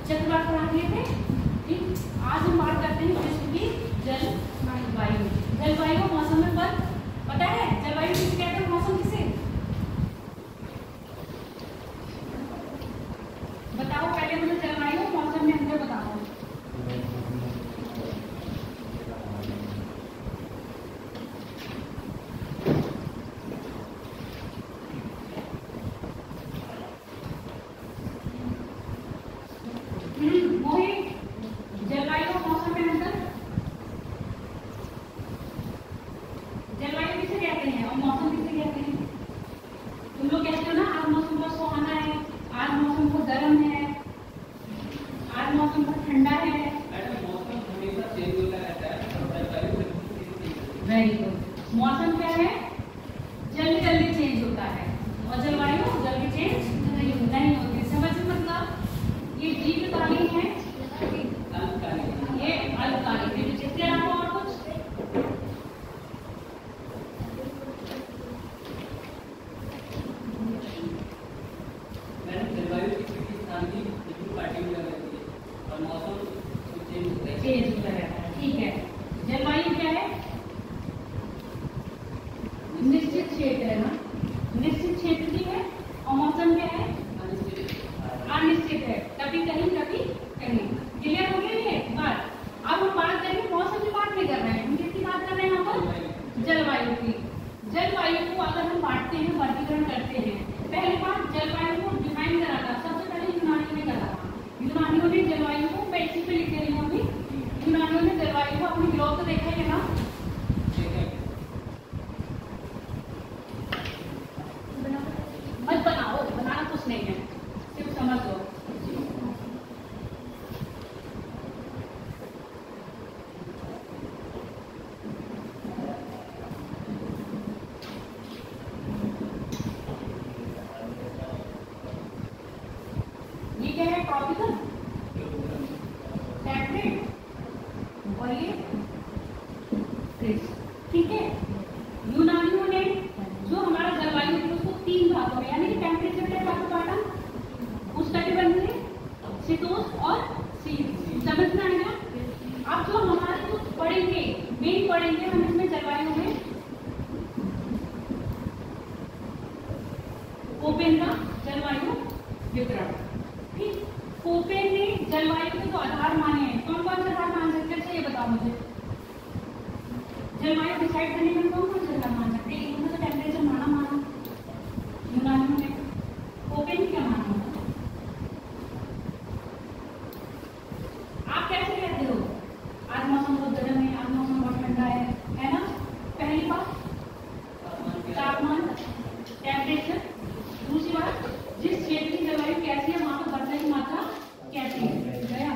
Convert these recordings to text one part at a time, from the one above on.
चक्रवात पढ़ा दिए थे। ठीक, आज हम बात करते हैं विश्व की जलवायु। जलवायु मौसम में फर्क पता है? जलवायु किसे कहते हैं, मौसम किसे? बताओ पहले मुझे जलवायु और मौसम में अंतर बताओ। मोहित, जलवायु और मौसम में अंतर? जलवायु किसे कहते हैं और मौसम किसे कहते हैं? तुम लोग कहते हो ना आज मौसम बहुत सुहाना है, आज मौसम बहुत गर्म है, आज मौसम बहुत ठंडा है। मौसम हमेशा चेंज होता रहता है। Very good. मौसम क्या है? जल्दी जल्दी चेंज होता है और जलवायु जल्दी चेंज नहीं होती। समझ में मतलब ये दीर्घकालीन है, ये अल्पकालीन है। जिससे आपको और कुछ जलवायु किसी स्थान की पार्टिकुलर रहती है और मौसम चेंज होता रहता है। ठीक है, जलवायु क्या है? निश्चित क्षेत्र है ना, निश्चित क्षेत्र की है। और मौसम क्या है? अनिश्चित है, कभी कहीं कभी कहीं। क्लियर हो गया ये बात? अब हम बात करेंगे मौसम की, बात नहीं कर रहे हैं हम, किसकी बात कर रहे हैं यहाँ पर? जलवायु की। जलवायु को अगर हम बांटते हैं, वर्गीकरण करते हैं, पहली बात जलवायु को डिफाइन करा था सबसे पहले यूनानियों ने करा था। यूनानियों ने जलवायु को पेंसिल पे लिख रही होंगी। यूनानियों ने जलवायु को अपनी ग्लोब को देखा है ना, मत बनाओ, बनाना कुछ नहीं है, सिर्फ समझ लो। ये क्या है? ट्रॉपिकल, टेम्परेट और ये फ्रिज। ठीक है, यूनानियों ने जो हमारा जलवायु है उसको 3 भागों में यानी कि टेम्परेचर के भाग में बांटा, उष्णकटिबंधीय, शीतोष्ण और शीत। समझ में आएगा? अब जो हमारे कुछ पढ़ेंगे, मेन पढ़ेंगे हम इसमें जलवायु में कोपेन का जलवायु वितरण। ठीक, कोपेन ने जलवायु के जो आधार माने हैं, कौन कौन से आधार मान सकते हैं ये बताओ मुझे। जलवायु डिसाइड करने में कौन कौन से आधार मान सकते हैं? इन्होंने तो टेम्परेचर माना यूनानियों ने, कोपेन क्या माना? आप कैसे कहते हो आज मौसम बहुत गर्म है, आज मौसम बहुत ठंडा है ना? पहली बात तापमान, टेम्परेचर। दूसरी बात जिस क्षेत्र की जलवायु कैसी है वहां पर वर्षा की मात्रा कैसी है। गया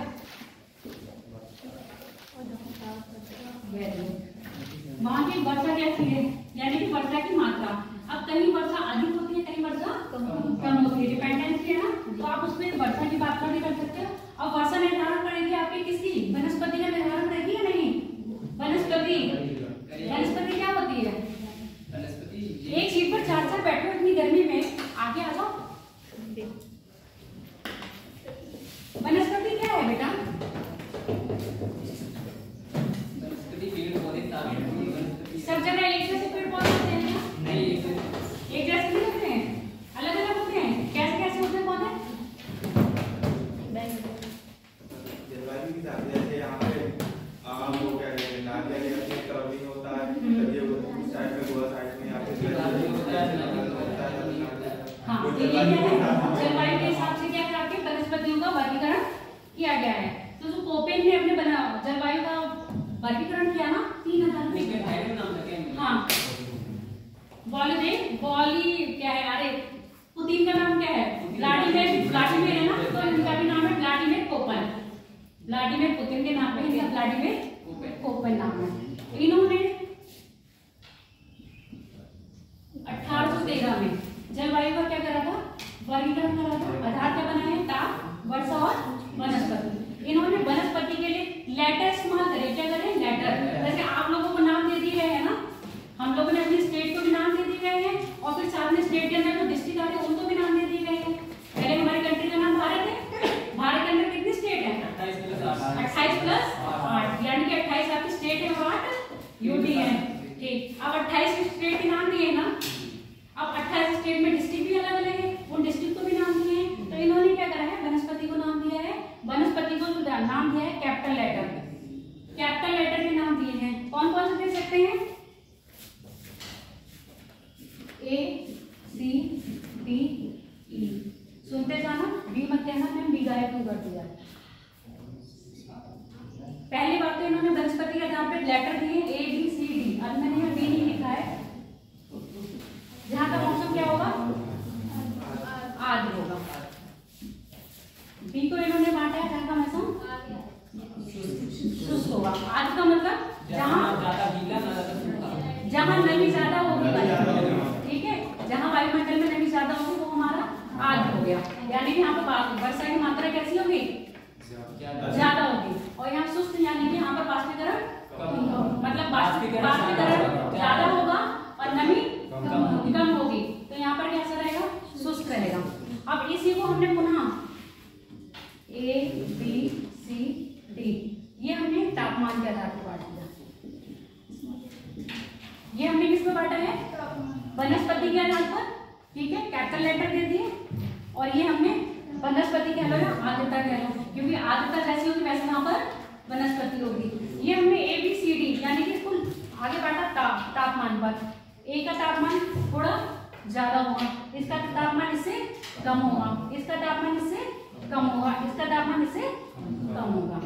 वहां की वर्षा कैसी है यानी कि वर्षा की मात्रा। अब कहीं वर्षा अधिक होती है, कहीं वर्षा कम होती है, डिपेंडेंसी है ना, तो आप उसमें वर्षा की बात नहीं कर सकते हो। अब वर्षा निर्धारण करेगी आपकी किसकी? वनस्पति का निर्धारण करेगी या नहीं? वनस्पति क्या होती है? एक सीट पर 4 बैठे हो इतनी गर्मी में, आगे आ जाओ। वनस्पति क्या है बेटा? सब जगह एक जैसे पेड़ पौधे होते हैं ना? नहीं, एक जैसे नहीं होते हैं, अलग अलग होते हैं। कैसे कैसे होते हैं पौधे? जलवायु की जैसे यहाँ पे आम हो गया, नारियल या कवरिंग होता है, ये साइड में गोवा साइड में यहाँ पे हाँ, जलवायु के हिसाब से क्या करके वनस्पतियों का वर्गीकरण किया गया है। तो जो कोपेन ने अपने बना जलवायु का वर्गीकरण किया ना 3 आधार पे। हाँ, बॉली क्या है? अरे पुतिन का नाम क्या है? व्लादिमीर है ना, तो इनका भी नाम है व्लादिमीर कोपेन। व्लादिमीर पुतिन के नाम पे इनका व्लादिमीर कोपेन नाम है। इन्होंने 1813 में जलवायु का क्या करा था? वर्गीकरण करा था। आधार क्या बनाए? ताप, वर्षा और वनस्पति। इन्होंने वनस्पति के लिए लेटर इस्तेमाल करे। क्या करें? लेटर। जैसे आप लोगों को नाम दे दिए गए हैं ना, हम लोगों ने अपनी स्टेट को भी नाम दे दिए गए हैं और फिर साथ में स्टेट के अंदर जो डिस्ट्रिक्ट आते हैं उनको भी नाम दे दिए गए हैं। पहले हमारी कंट्री का नाम भारत है, भारत के अंदर कितनी स्टेट बी मत कहना, मैम बी गायब क्यों कर दिया। पहली बात तो इन्होंने वनस्पति के आधार पे लेटर दिए A B C D, अब मैंने यहाँ B नहीं लिखा है। जहाँ का मौसम क्या होगा, आर्द्र होगा। B को इन्होंने बांटा है, जहाँ का मौसम शुष्क होगा। आर्द्र का मतलब जहाँ ज्यादा गीला ना ज्यादा सूखा, जहाँ नमी ज्यादा होगी, ठीक है, जहाँ वायुमंडल में नमी ज्यादा होगी वो हमारा आर्द्र हो गया। यानी कि यहाँ पर वर्षा की मात्रा कैसी होगी, ज्यादा होगी। और यहाँ शुष्क यानी कि यहाँ पर बाष्पीकरण मतलब बाष्पीकरण ज्यादा होगा और नमी कम होगी, तो यहाँ पर कैसा रहेगा, शुष्क रहेगा। अब इसी को हमने पुनः A B C D ये हमने तापमान के आधार पर बांट दिया। ये हमने किस पे बांटा है, वनस्पति के आधार पर, ठीक है, कैपिटल लेटर दे दिए। और ये हमने वनस्पति कह लो या आर्द्रता कह लो, क्योंकि आर्द्रता जैसी होगी वैसे वहां पर वनस्पति होगी। ये हमने A B C D यानी कि कुल आगे बांटा तापमान पर। A का तापमान थोड़ा ज्यादा होगा, इसका तापमान इससे कम होगा, इसका तापमान इससे कम होगा, इसका तापमान इससे कम होगा।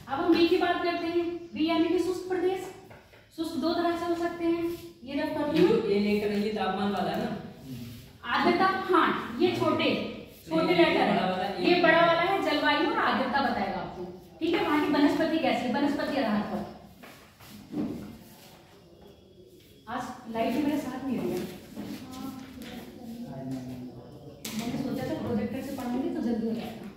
अब हम B की बात करते हैं। B यानी कि शुष्क प्रदेश। शुष्क दो तरह से हो सकते हैं, ये रख कर लो। ये लेटर ये तापमान वाला है ना, आर्द्रता, हाँ ये छोटे लेटर है, ये बड़ा वाला है जलवायु और आर्द्रता बताएगा आपको, ठीक है। वहां की वनस्पति कैसी, वनस्पति आधार पर। आज लाइट मेरे साथ नहीं रही है, मैंने सोचा था प्रोजेक्टर से पढ़ूंगी तो जल्दी हो जाएगा।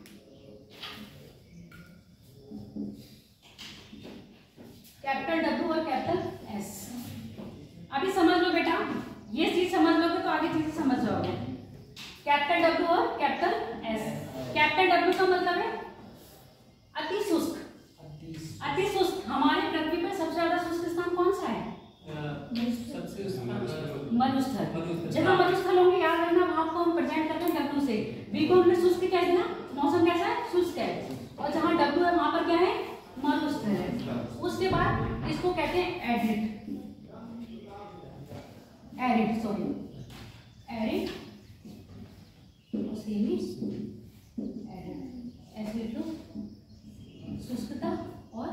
कैपिटल W और कैपिटल S। अभी समझ लो बेटा, ये चीज समझ लोगे तो आगे चीजें समझ जाओगे। कैपिटल W और कैपिटल S। कैपिटल W का मतलब है अति शुष्क। अति शुष्क, हमारे पृथ्वी पर सबसे ज्यादा शुष्क स्थान कौन सा है, मरुस्थल। जहाँ मरुस्थल होंगे याद रखना, वहां को हम प्रेजेंट करते हैं W से। B को हमने शुष्क कह दिया, मौसम कैसा है, शुष्क है। और जहाँ W है वहां पर क्या है, मरुस्थल है। उसके बाद इसको कहते हैं एरिड, एरिड ऐसे लिख लो, शुष्कता और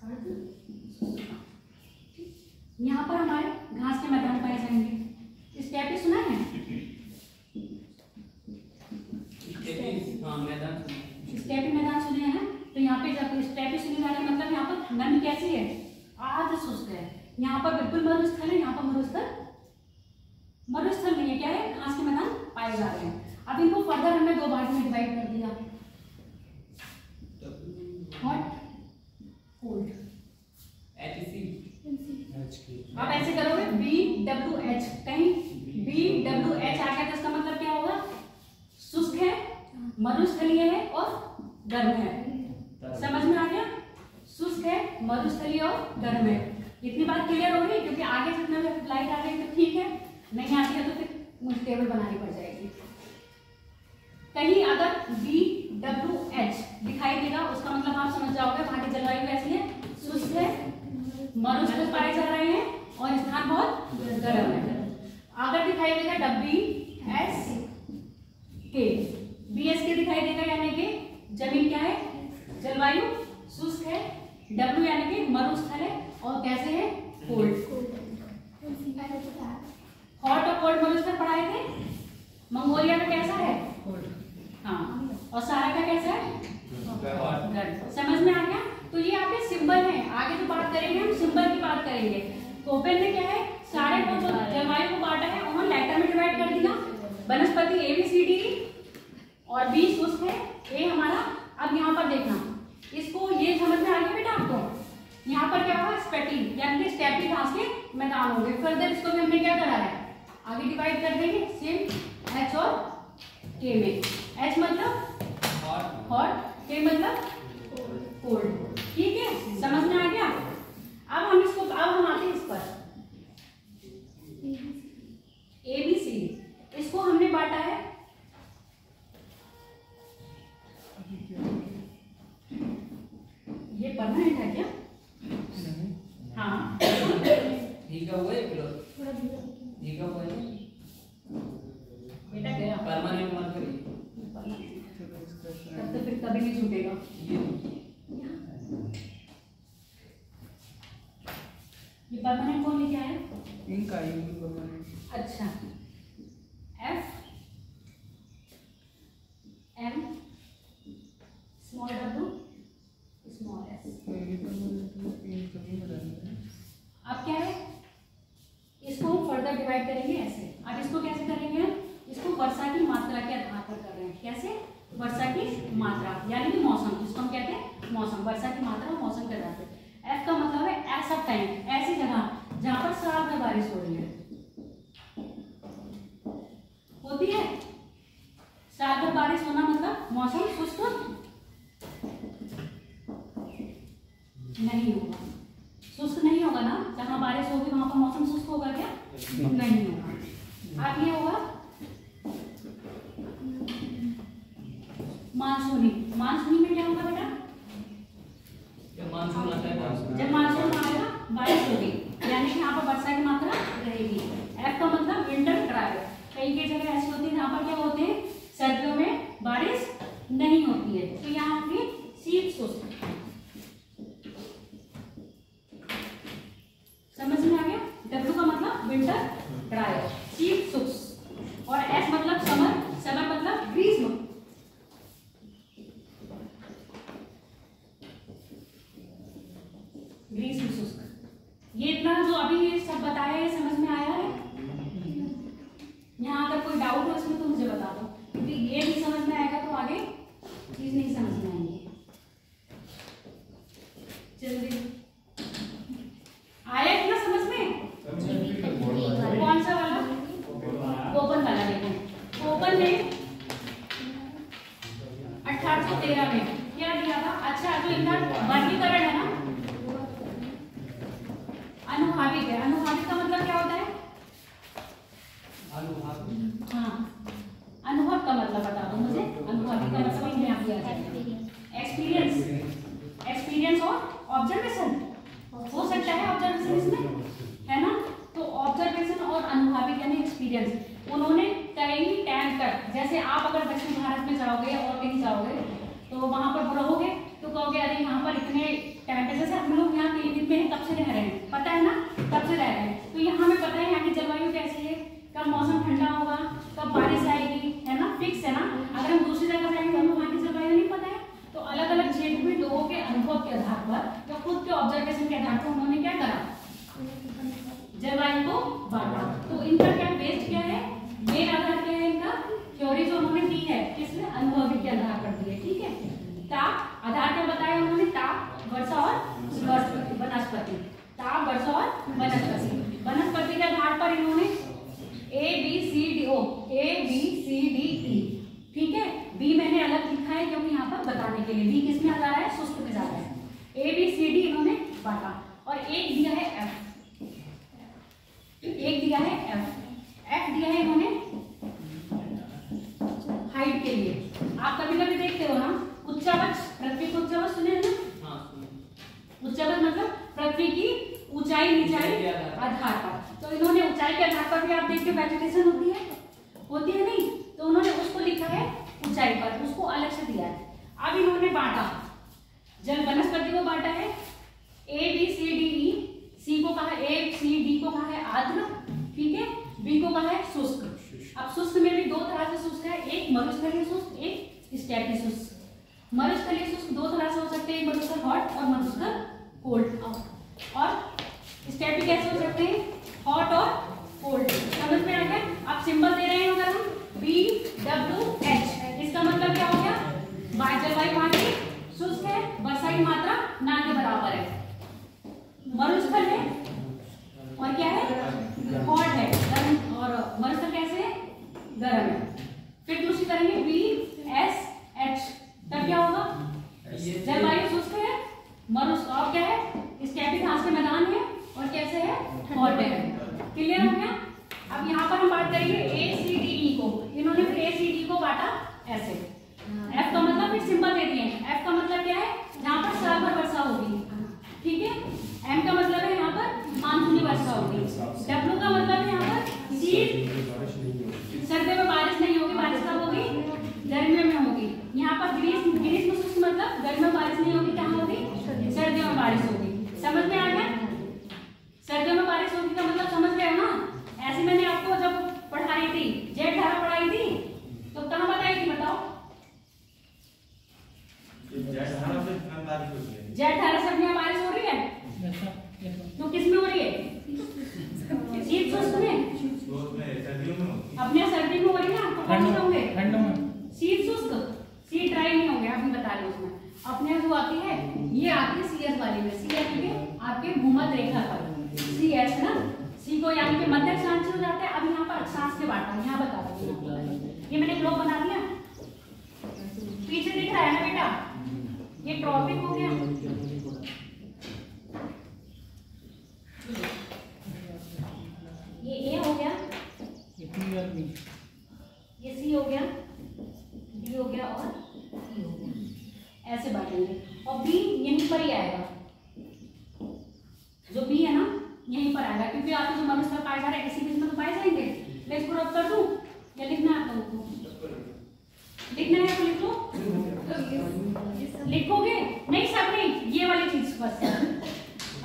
अर्धशुष्कता। यहाँ पर हमारे घास के मैदान पाए जाएंगे। स्टेपी सुना है, स्टेपी मैदान सुने हैं। तो यहाँ पे जब स्टेपी सुनी जा रही है मतलब यहाँ पर नमी कैसी है, आर्द्र शुष्क है। यहाँ पर बिल्कुल मरुस्थल है, यहाँ पर मरुस्थल नहीं है, क्या है, घास के मैदान पाए जा रहे हैं। अब इनको फर्दर हमने दो पार्ट में डिवाइड कर दिया, हॉट कोल्ड। अब ऐसे करोगे BWH, कहीं BWH आ गया तो इसका मतलब क्या होगा, शुष्क है, मरुस्थलीय है और गर्म है। समझ में आ गया, शुष्क है, मरुस्थलीय और गर्म है। इतनी बात क्लियर हो गई, क्योंकि आगे जितना भी लाइट आ गई तो ठीक है, नहीं आती है तो फिर मुझे टेबल बनानी पड़ जाएगी। कहीं अगर BWH दिखाई देगा उसका मतलब आप समझ जाओगे वहां की जलवायु कैसी है, शुष्क है, मरुस्थल पाए जा रहे हैं और स्थान बहुत गर्म है। अगर दिखाई देगा BSK दिखाई देगा यानी कि जमीन क्या है, जलवायु शुष्क है, W यानी कि मरुस्थल है और कैसे है, कोल्ड। हॉट और कोल्ड मरुस्थल पढ़ाए थे। मंगोलिया का कैसा है, हाँ, और सहारा का कैसा है, गर्म। समझ में आ गया। तो ये आपके सिंबल हैं, आगे जो बात करेंगे हम सिंबल की बात करेंगे। कोपेन में क्या है, सारे को जो जलवायु को बांटा है उन्होंने लेटर में डिवाइड कर दिया। वनस्पति ABCD और B शुष्क है, A हमारा। अब यहाँ पर देखना, इसको ये समझ में आ गया बेटा आपको। यहाँ पर क्या होगा, स्पेटी यानी कि स्टेपी घास के मैदान होंगे। फर्दर इसको भी हमने क्या करा है, आगे डिवाइड कर देंगे सेम H और K में। H मतलब हॉट, K मतलब कोल्ड, ठीक है, समझ में आ गया। अब हम इसको, अब हम आते हैं इस पर ABC। इसको हमने बांटा है, ये परमानेंट है क्या, हाँ ठीक है, वो है बेटा गया कभी नहीं छूटेगा। ये परमानेंट कौन लेके आया? इनका परमानेंट। अच्छा, F M small W small S। अब क्या है, इसको फर्दर डिवाइड करेंगे ऐसे। अब इसको कैसे करेंगे? इसको वर्षा की मात्रा के आधार पर कर रहे हैं। कैसे? वर्षा की मात्रा यानी कि मौसम, जिसको हम कहते हैं मौसम, वर्षा की मात्रा मौसम के आधार पर। F का मतलब है ऐसा टाइम, ऐसी जगह जहां पर साल भर बारिश हो रही है। होती है साल भर बारिश होना, मतलब मौसम शुष्क नहीं होगा। शुष्क नहीं होगा ना, जहां बारिश होगी वहां पर मौसम शुष्क होगा क्या? नहीं होगा। अब ये होगा मानसूनी। मानसूनी में क्या होगा बेटा? मानसून आता है, जब मानसून आएगा बारिश होगी, यानी कि यहाँ पर वर्षा की मात्रा रहेगी। F का मतलब विंटर ड्राई। कई कई जगह ऐसी होती है जहाँ पर क्या होते हैं, सर्दियों में बारिश नहीं होती है, तो यहाँ होगी शीत शुष्क। समझ में आ गया? W का मतलब विंटर ड्राई, शीत शुष्क, और S मतलब समर। समर मतलब ग्रीष्म। ग्रीष्म शुष्क। ये इतना जो अभी ये सब बताया है समझ में आया है? यहाँ अगर कोई डाउट हो इसमें तो मुझे बता दो, क्योंकि ये नहीं समझ में आएगा तो आगे चीज नहीं समझ में आएंगी। जल्दी आया इतना समझ में? कौन सा वाला? कोपन वाला देखें। कोपन में 1813 में क्या दिया था? अच्छा, जो इनका वर्गीकरण है ना, अनुभाविक है। अनुभाविक का मतलब क्या होता है? हाँ, अनुभव का मतलब बता दो मुझे। अनुभाविक का मतलब इनमें आप दिया जाएगा एक्सपीरियंस। एक्सपीरियंस और ऑब्जर्वेशन हो सकता है, ऑब्जर्वेशन इसमें है ना। तो ऑब्जर्वेशन और अनुभाविक यानी एक्सपीरियंस उन्होंने कई टाइम तक, जैसे आप अगर दक्षिण भारत में जाओगे और कहीं जाओगे तो वहां पर रहोगे तो कहोगे अरे यहाँ पर इतने टाइम पे, जैसे हम लोग यहाँ पीलीभीत में कब से रह रहे हैं पता है ना, कब से रह रहे हैं, तो यहाँ हमें पता है यहाँ की जलवायु कैसी है, कब मौसम ठंडा होगा, कब बारिश आएगी, है ना, फिक्स है ना। अगर हम दूसरी जगह जाएंगे तो हमें वहाँ की जलवायु नहीं पता है। तो अलग अलग क्षेत्र में लोगों के अनुभव के आधार पर या खुद के ऑब्जर्वेशन के आधार पर उन्होंने क्या करा, जलवायु को बांटा। तो इनका क्या बेस्ड क्या है, मेन आधार क्या है इनका, थ्योरी जो उन्होंने दी है किसमें, अनुभवी के आधार पर दी है। ठीक है, ताप आधार क्या बताया उन्होंने, ताप, वर्षा और वनस्पति। ताप, वर्षा और वनस्पति। वनस्पति के आधार पर इन्होंने A B C D O, A B C D E, ठीक है। B मैंने अलग लिखा है क्योंकि यहाँ पर बताने के लिए, B किस में आ जा रहा है, शुष्क में जा रहा है। A B C D इन्होंने बांटा, और एक दिया है F, एक दिया है F दिया है इन्होंने हाइट के लिए। आप कभी कभी देखते हो ना उच्चावच, पृथ्वी को उच्चावच सुने हैं ना? उच्चावच मतलब पृथ्वी की ऊंचाई नीचाई आधार पर। तो इन्होंने ऊंचाई के आधार पर भी आप देखते हो वेजिटेशन होती है नहीं, तो उन्होंने उसको लिखा है ऊंचाई पर, उसको अलग से दिया है। अब इन्होंने बांटा, जल वनस्पति को बांटा है A B C D E, C को कहा A C D को कहा है आर्द्र, ठीक है, B को कहा है शुष्क। अब शुष्क में भी दो तरह से शुष्क है, एक मरुस्थलीय शुष्क, एक स्टेपी शुष्क। मरुस्थलीय शुष्क दो तरह से हो सकते हैं, मरुस्थल हॉट और मरुस्थल कोल्ड। और स्टेपी कैसे हो सकते हैं, हॉट और कोल्ड। समझ में आ गया? आप सिंबल दे रहे हैं अगर हम BWH, इसका मतलब क्या हो गया, जलवायु वहां की शुष्क है, वर्षा की मात्रा ना के बराबर है, मरुस्थल है और क्या है, हॉट है, गर्म, और मरुस्थल कैसे है, गर्म है। फिर दूसरी करेंगे BSH, तब क्या होगा, जलवायु शुष्क है, मरुस्थल और क्या है, स्टेपी घास के मैदान है, और कैसे है, हॉट है। क्लियर हो गया? अब यहाँ पर हम बात करेंगे ACDE को। इन्होंने फिर ACD को बांटा ऐसे। F का मतलब फिर सिंबल दे दिए। F का मतलब क्या है, जहाँ पर साल भर वर्षा होगी, ठीक है। M का मतलब है यहाँ पर मानसूनी वर्षा होगी। W का मतलब है यहाँ पर शीत, सर्दियों में बारिश नहीं होगी, बारिश कब होगी, गर्मियों में होगी। यहाँ पर ग्रीष्म शुष्क नहीं होंगे, ठंड में सीट शुष्क, सीट ड्राई नहीं होंगे। अभी बता रही हूँ उसमें अपने जो आती है, ये आती है सीएस वाली में, सी यानी कि आपके भूमध्य रेखा पर, सी एस ना, सी को यानी कि मध्य अक्षांश हो जाता है। अब यहाँ पर अक्षांश के बांटा, यहाँ बता रही हूँ, ये मैंने ब्लॉक बना दिया, पीछे दिख रहा है ना बेटा, ये ट्रॉपिक हो गया, ये ए हो गया, ये सी हो गया, डी हो गया और ई हो गया, ऐसे बांटेंगे। और बी यहीं पर ही आएगा, जो बी है ना यहीं पर आएगा, क्योंकि आपके जो मनुष्य का पाए जा रहे हैं इसी बीच में तो पाए जाएंगे। मैं इसको रब कर दूं या लिखना है आपको? लिखना है तो लिख लो, लिखोगे नहीं सब नहीं, ये वाली चीज बस,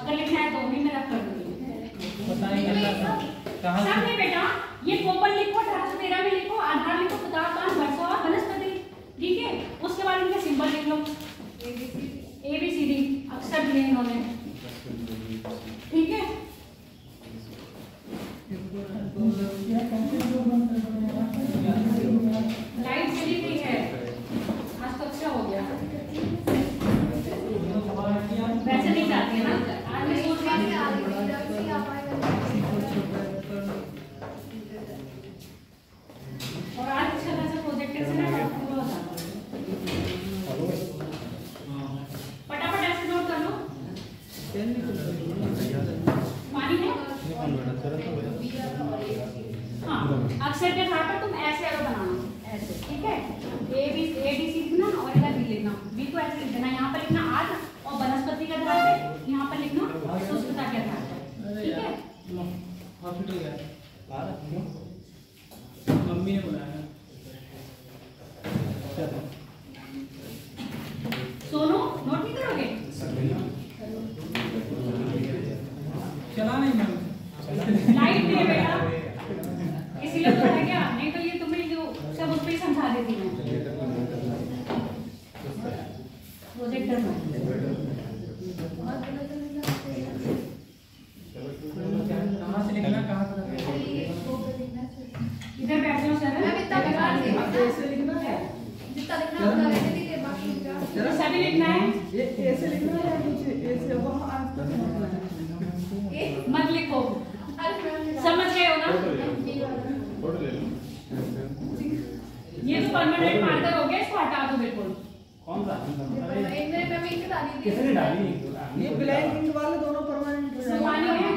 अगर लिखना है तो भी मैं रब कर दूंगी। सब नहीं बेटा, ये कोपल लिखो, 1813 में लिखो, आधार लिखो, प्रतापकान, वर्षा और वनस्पति, ठीक है। उसके बाद इनके सिंबल लिख लो, ABCD अक्षर दिए इन्होंने, ठीक है। लाइट चली गई है, आज तो अच्छा हो गया, वैसे नहीं चाहती है ना, आज मैं सोच रही थी और आज अच्छा खासा प्रोजेक्ट से ना पूरा हो जाता है। फटाफट ऐसे नोट कर लो, मानी है। हाँ, अक्षर के आधार पर तुम ऐसे एरो बनाना, ऐसे, ठीक है। ABC लिखना और इधर बी लिखना, बी को ऐसे लिख देना, यहाँ पर लिखना आठ और वनस्पति के आधार पे, यहाँ पर लिखना शुष्कता के आधार पर, ठीक है। हॉस्पिटल गया मम्मी ने बुलाया, सोनू नोट नहीं करोगे? चला नहीं मैम, लाइट नहीं है बेटा, इसीलिए तो है क्या, नहीं तो ये तुम्हें जो सब उस पे ही समझा देती मैं प्रोजेक्टर में। कहाँ से लिखना, कहाँ से इधर बैठ जाओ सर, ऐसे लिखना है, जितना लिखना उतना रहने दीजिए, बाकी का सभी लिखना है, ऐसे लिखना है नीचे, ऐसे वहाँ मत लिखो, समझ गए हो ना? ये तो परमानेंट मार्कर हो गया, इसको हटा दो बिल्कुल। कौन सा? किसने डाली? ये ब्लैक इंक वाले दोनों परमानेंट हो सुपानी है,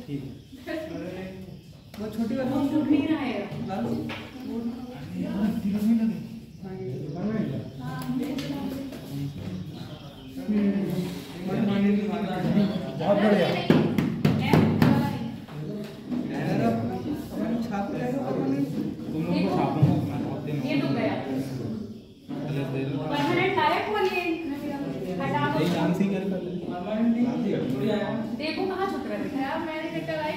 ठीक है। वो छोटी वाली छूट नहीं रहा है। बहुत बढ़िया। ये तो गया परमानेंट डायरेक्ट वाली हटा दो। देखो कहाँ छुप रहा है, मैंने लेकर आई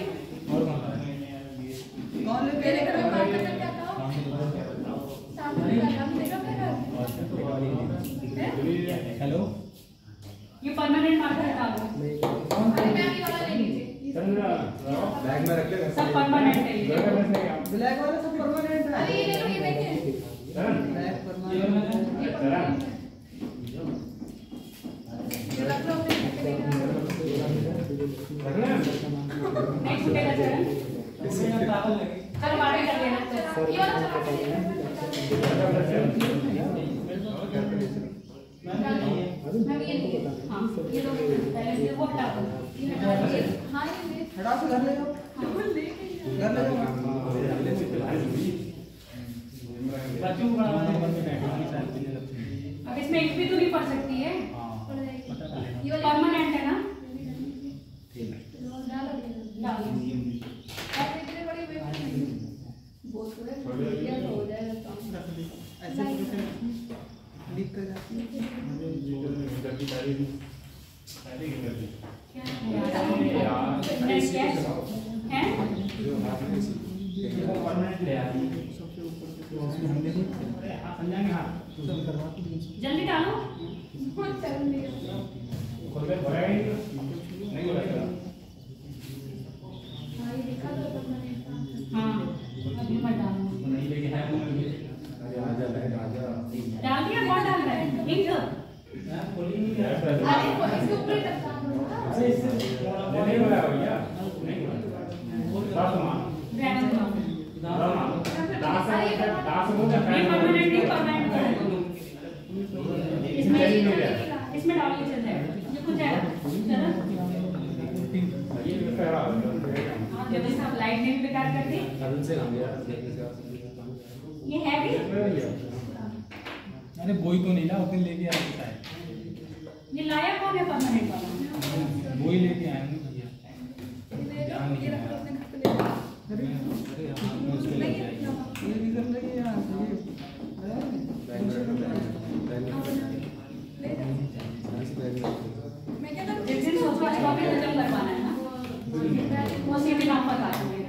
कौन ले मेरे घर में बात करके आता हूँ सामने का काम देखा मेरा हेलो, ये परमानेंट मार्कर हटा दो, अरे मैं ये वाला ले लीजिए बैग में रख ले, सब परमानेंट है ये। ब्लैक वाले सब परमानेंट है। अरे ये ले लो, ये देखिए ब्लैक परमानेंट ये परमानेंट है ये रख लो अपने नहीं छूटेगा चरण, चलो बाहर कर देना। ये वाला चला के मैं भी ये नहीं हाँ ये दो पहले से वो हटा दो। हाँ ये हटा से घर ले जाओ, घर ले जाओ। बच्चों को पढ़ाने अब इसमें एक भी तो नहीं पढ़ सकती है, ये वाला परमानेंट है ना, डालो डालो। आप इतने बड़े वेट नहीं बहुत थोड़े ये तो हो जाएगा काम ऐसे लिख कर जाती है। है परमानेंट ले आई सबसे ऊपर समझाएंगे। हाँ जल्दी डालो। बहुत चल रही है खोल के भराई नहीं हो रहा। हाँ ये दिखा दो परमानेंट हाँ अभी मत डालो। इंक अरे इसके ऊपर ही टपका दो ना। इसमें डाल के चल जाएगा ये कुछ है चलो जब से आप लाइट नहीं बेकार कर दी ये है भी अरे बोई तो नहीं ना उस दिन लेके आया था ये लाया कौन है परमानेंट वाला बोई लेके आया हूं भैया ये रख लो अपने घर पे ले जाओ। अरे हां उसको लेके आया ये रीजन लगे यार मैं क्या करूं? जिस दिन सोचो आज कॉपी खत्म करवाना है ना वो सीधे नाम बता दूंगी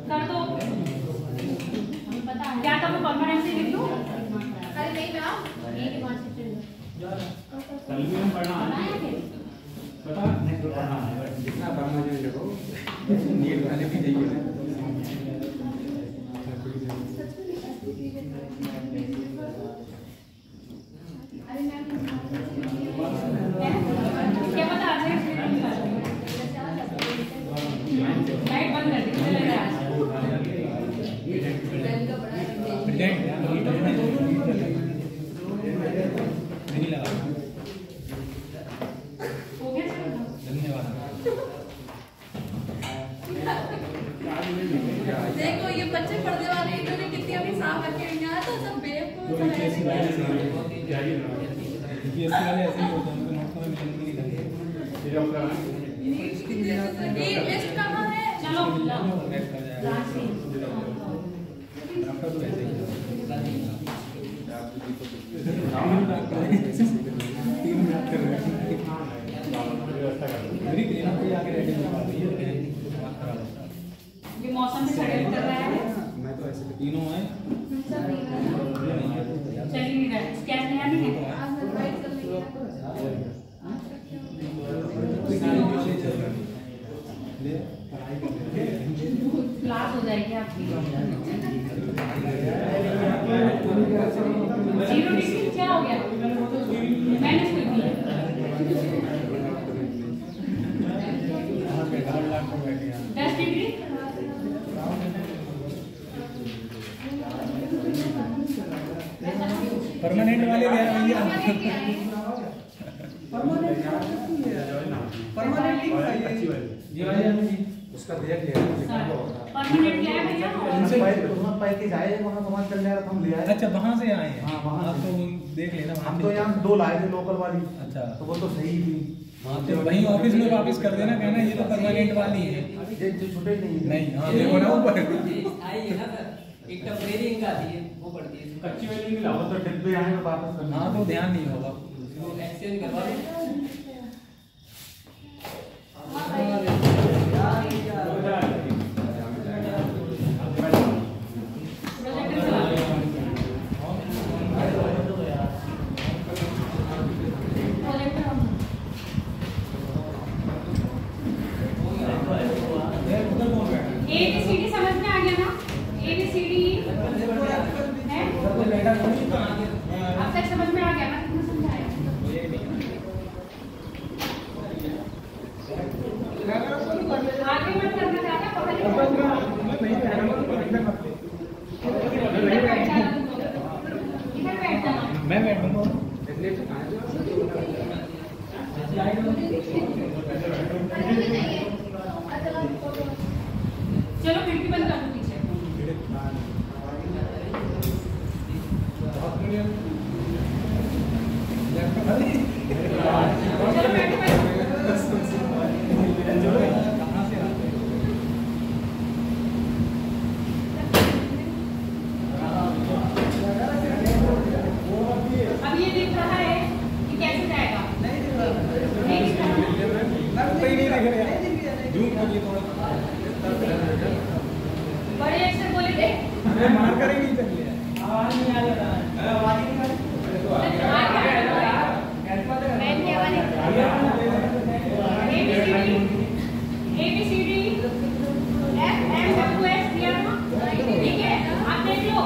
कर दो क्या तो मैं परमानेंट से लिख दूं अरे नहीं मैं आओ। कल भी हम पढ़ना है पता नहीं तो पढ़ना है जितना परमानेंट देखो नीट वाले भी चाहिए ना अरे मैम क्या पता आज लाइट बंद कर दी चले गया प्रेजेंट नहीं लगा हो गया धन्यवाद देखो ये बच्चे पढ़ने वाले इन्होंने कितनी अभी साफ रखे हुए हैं तो सब बेवकूफ सा यूपीएससी है। वाले ऐसे ही होते हैं उनको नोट्स में मिलने नहीं लगते ये लिस्ट कहाँ है? चलो नेक्स्ट कर जाएगा आपका तो ऐसे ही है 3 मिनट कर रहे हैं मेरी क्लिनिक पे आके रेडी करवा दी है बात करा लो ये मौसम भी खड़े कर रहा है मैं तो ऐसे तीनों हैं सब नहीं है। चल ही नहीं रहा है स्कैन नहीं आनी है आज मैं फाइट कर लेंगे क्लास हो जाएगी आपकी 0 डिग्री क्या हो गया मैंने कोई भी 10 डिग्री परमानेंट वाले क्या है भैया परमानेंट जी भैया उसका देख लिया परमानेंट क्या है भैया पैकेज आए वहाँ समाज कल्याण हम ले आए। अच्छा वहाँ से आए हैं हाँ, वहाँ आप से। तो देख लेना वहाँ हम पे। तो यहाँ 2 लाए थे लोकल वाली, अच्छा तो वो तो सही थी। तो वहीं ऑफिस में वापस कर देना कहना ये तो परमानेंट वाली है ये जो छूटे ही नहीं है। नहीं हाँ देखो ना ऊपर आई है ना सर एक टेम्परेरी इंक आती है वो पड़ती है कच्ची वाली नहीं लाओ तो डिब्बे आए तो वापस करना। हाँ तो ध्यान नहीं होगा वो एक्सचेंज करवा दो प्रोजेक्टर चला प्रोजेक्टर ABCD समझ में आ गया ना ABCD है अब तक समझ में आ गया ना कितना समझाया आगे मत करना चाहता पकड़ इधर बैठ जाना तुम लोग इधर बैठ जाना मैं बैठूंगा चलो खिड़की बंद कर दो पीछे चलो बैठो अब ये दिख रहा है कि कैसे जाएगा नहीं दिख रहा नहीं दिख रहा जूम करिए थोड़ा बड़े अक्षर बोले थे अरे मार करेंगे चलिए आवाज नहीं आ रहा है आवाज नहीं आ ABCD F M W X दिया था ठीक है आप देख लो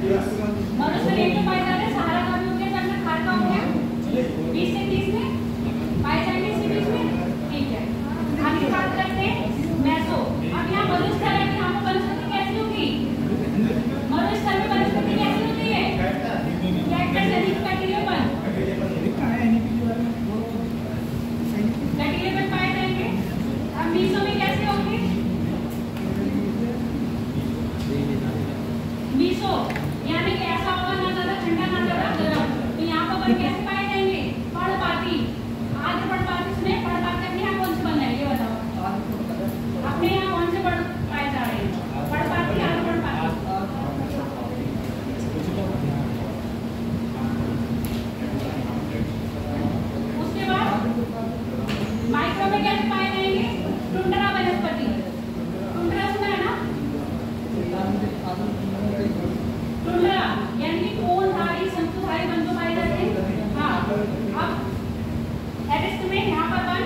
मरुस्थल एक तो पाए जाते हैं, सहारा का भी हो गया, जब खार का हो गया 20 से 30 में पाए जाएंगे इसी बीच में। ठीक है, आगे बात करते हैं मैसो। अब यहाँ मरुस्थल है, यहाँ पर वनस्पति कैसी होगी? मरुस्थल में वनस्पति कैसी होती है? कैक्टस यानी कटिलेपन, कटिलेपन पाए जाएंगे। अब मीसो में कैसे होंगे? मीसो यानी कि ऐसा होगा ना ज्यादा ठंडा ना ज्यादा गर्म, तो यहाँ पर वन कैसे पाए जाएंगे? पर्णपाती। आज पर्णपाती सुने, पर्णपाती अपने यहाँ कौन से बन रहे हैं ये बताओ, अपने यहाँ कौन से पर्ण पाए जा रहे हैं? पर्णपाती, आलू पर्णपाती। उसके बाद माइक्रो में कैसे पाए जाएंगे? टुंड्रा वनस्पति, टुंड्रा सुना है ना? टुंड्रा यानी कि कोनधारी शंकुधारी वन तो पाए जाते हैं। हाँ, अब एरिस्ट में यहाँ पर वन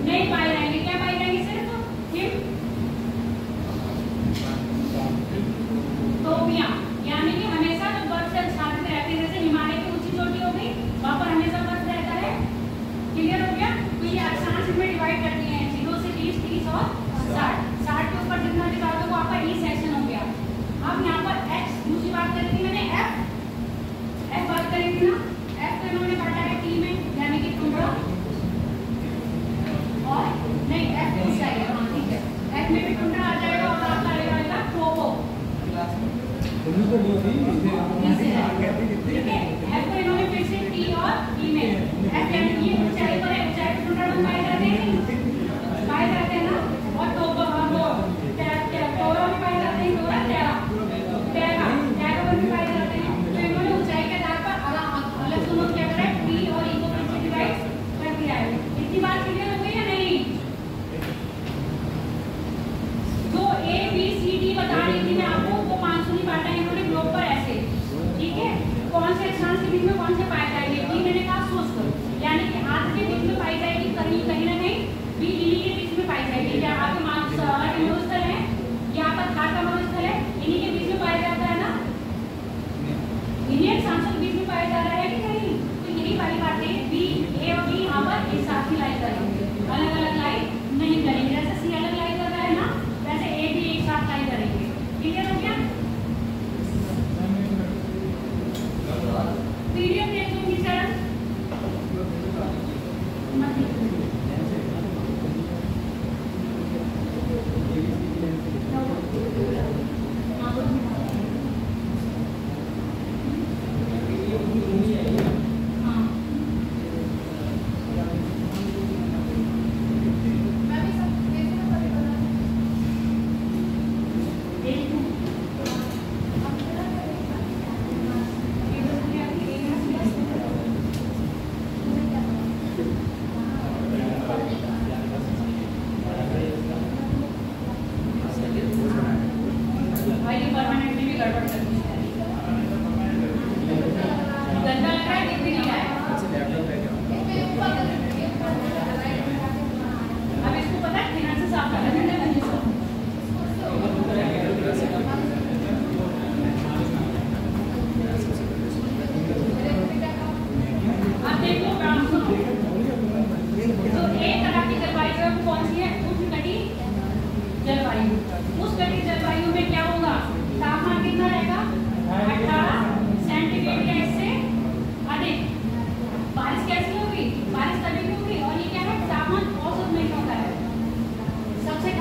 नहीं पाए जाएंगे, क्या पाए जाएंगे? सिर्फ हिम टोपियां, यानी कि हमेशा जो बर्फ से आच्छादित रहते हैं, जैसे हिमालय की ऊंची चोटी हो गई वहां पर हमेशा बर्फ रहता है। क्लियर हो गया? तो ये अक्षांश में डिवाइड करती हैं 0 से 20, 30 और 60। 60 के ऊपर जितना डिवाइड होगा आपका ई सेक्शन हो गया। अब यहाँ पर एक्स, दूसरी बात करी थी मैंने एफ बात करी थी ना, एफ तो इन्होंने काटा है टी में, यानी कि टुंड्रा और नहीं एफ इस साइड है। हाँ ठीक है, एफ में भी टुंड्रा आ जाएगा और आपका आ जाएगा ट्रोपो। ठीक है, एफ को इन्होंने फिर से टी और ई में, एफ यानी कि ऊंचाई पर है, ऊंचाई पर टुंड्रा पाए जाते हैं ना, और टोपो वो टोरा में पाए जाते हैं, टोरा टेरा में पाए जाते हैं। तो इन्होंने ऊंचाई के आधार पर अलग दोनों क्या करा है, टी और ई को फिर से डिवाइड कर दिया है। इतनी बात क्लियर हो गई या नहीं? जो ए बी सी डी बता रही थी मैं आपको, वो 500 नहीं बांटा है इन्होंने ग्लोब पर ऐसे। ठीक है, कौन से अक्षांश के बीच में कौन से पाए जाएंगे? बी मैंने कहा शुष्क, यानी कि हाथ के बीच में पाई जाएगी, कहीं ना कहीं बी लिली के बीच में पाई जाएगी। क्या आपके मरुस्थल है, यहाँ पर खार का मरुस्थल है, इन्हीं के बीच में पाया जाता है ना, इन्हीं अक्षांशों के बीच में पाया जा रहा है कि नहीं? तो यही वाली बातें बी, ए और बी यहाँ पर एक साथ ही लाई करेंगे, अलग अलग लाई नहीं करेंगे। जैसे सी अलग लाई कर रहा है ना, वैसे ए भी एक साथ लाई करेंगे। क्लियर हो गया? पीडीएफ देख लूंगी सर, बारिश तभी होगी, और ये क्या है, तापमान औसत में होता है। सबसे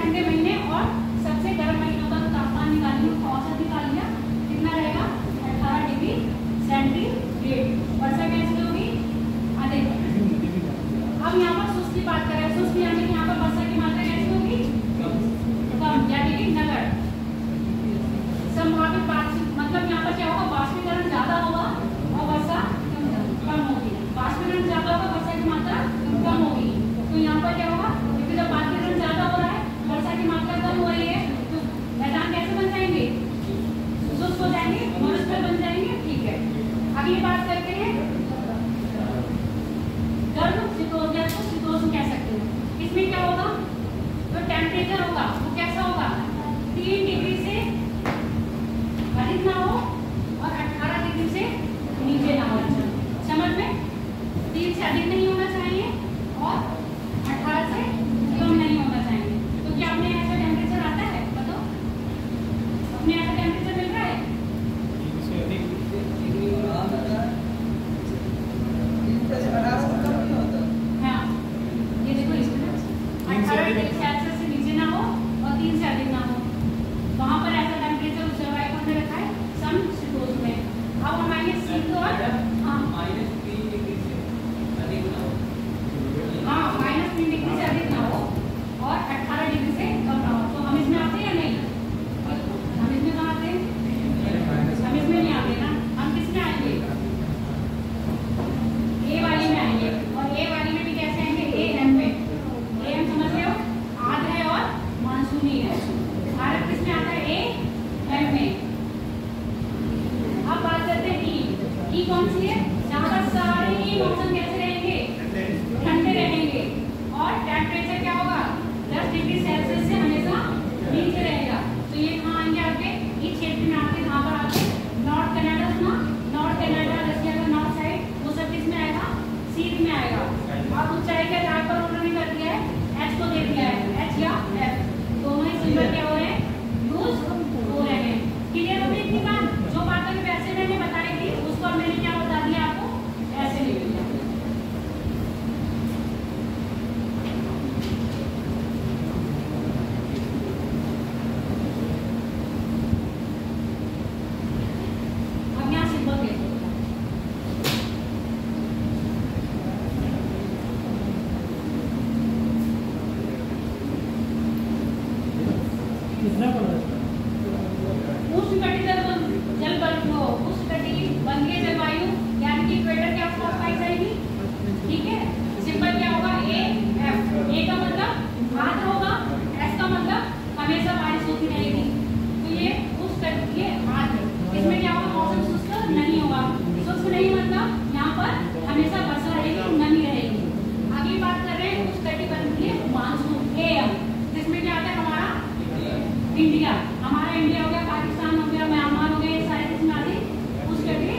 हमारा इंडिया हो गया, पाकिस्तान हो गया, म्यांमार हो गया, ये सारे किसमें आते हैं? उस कंट्री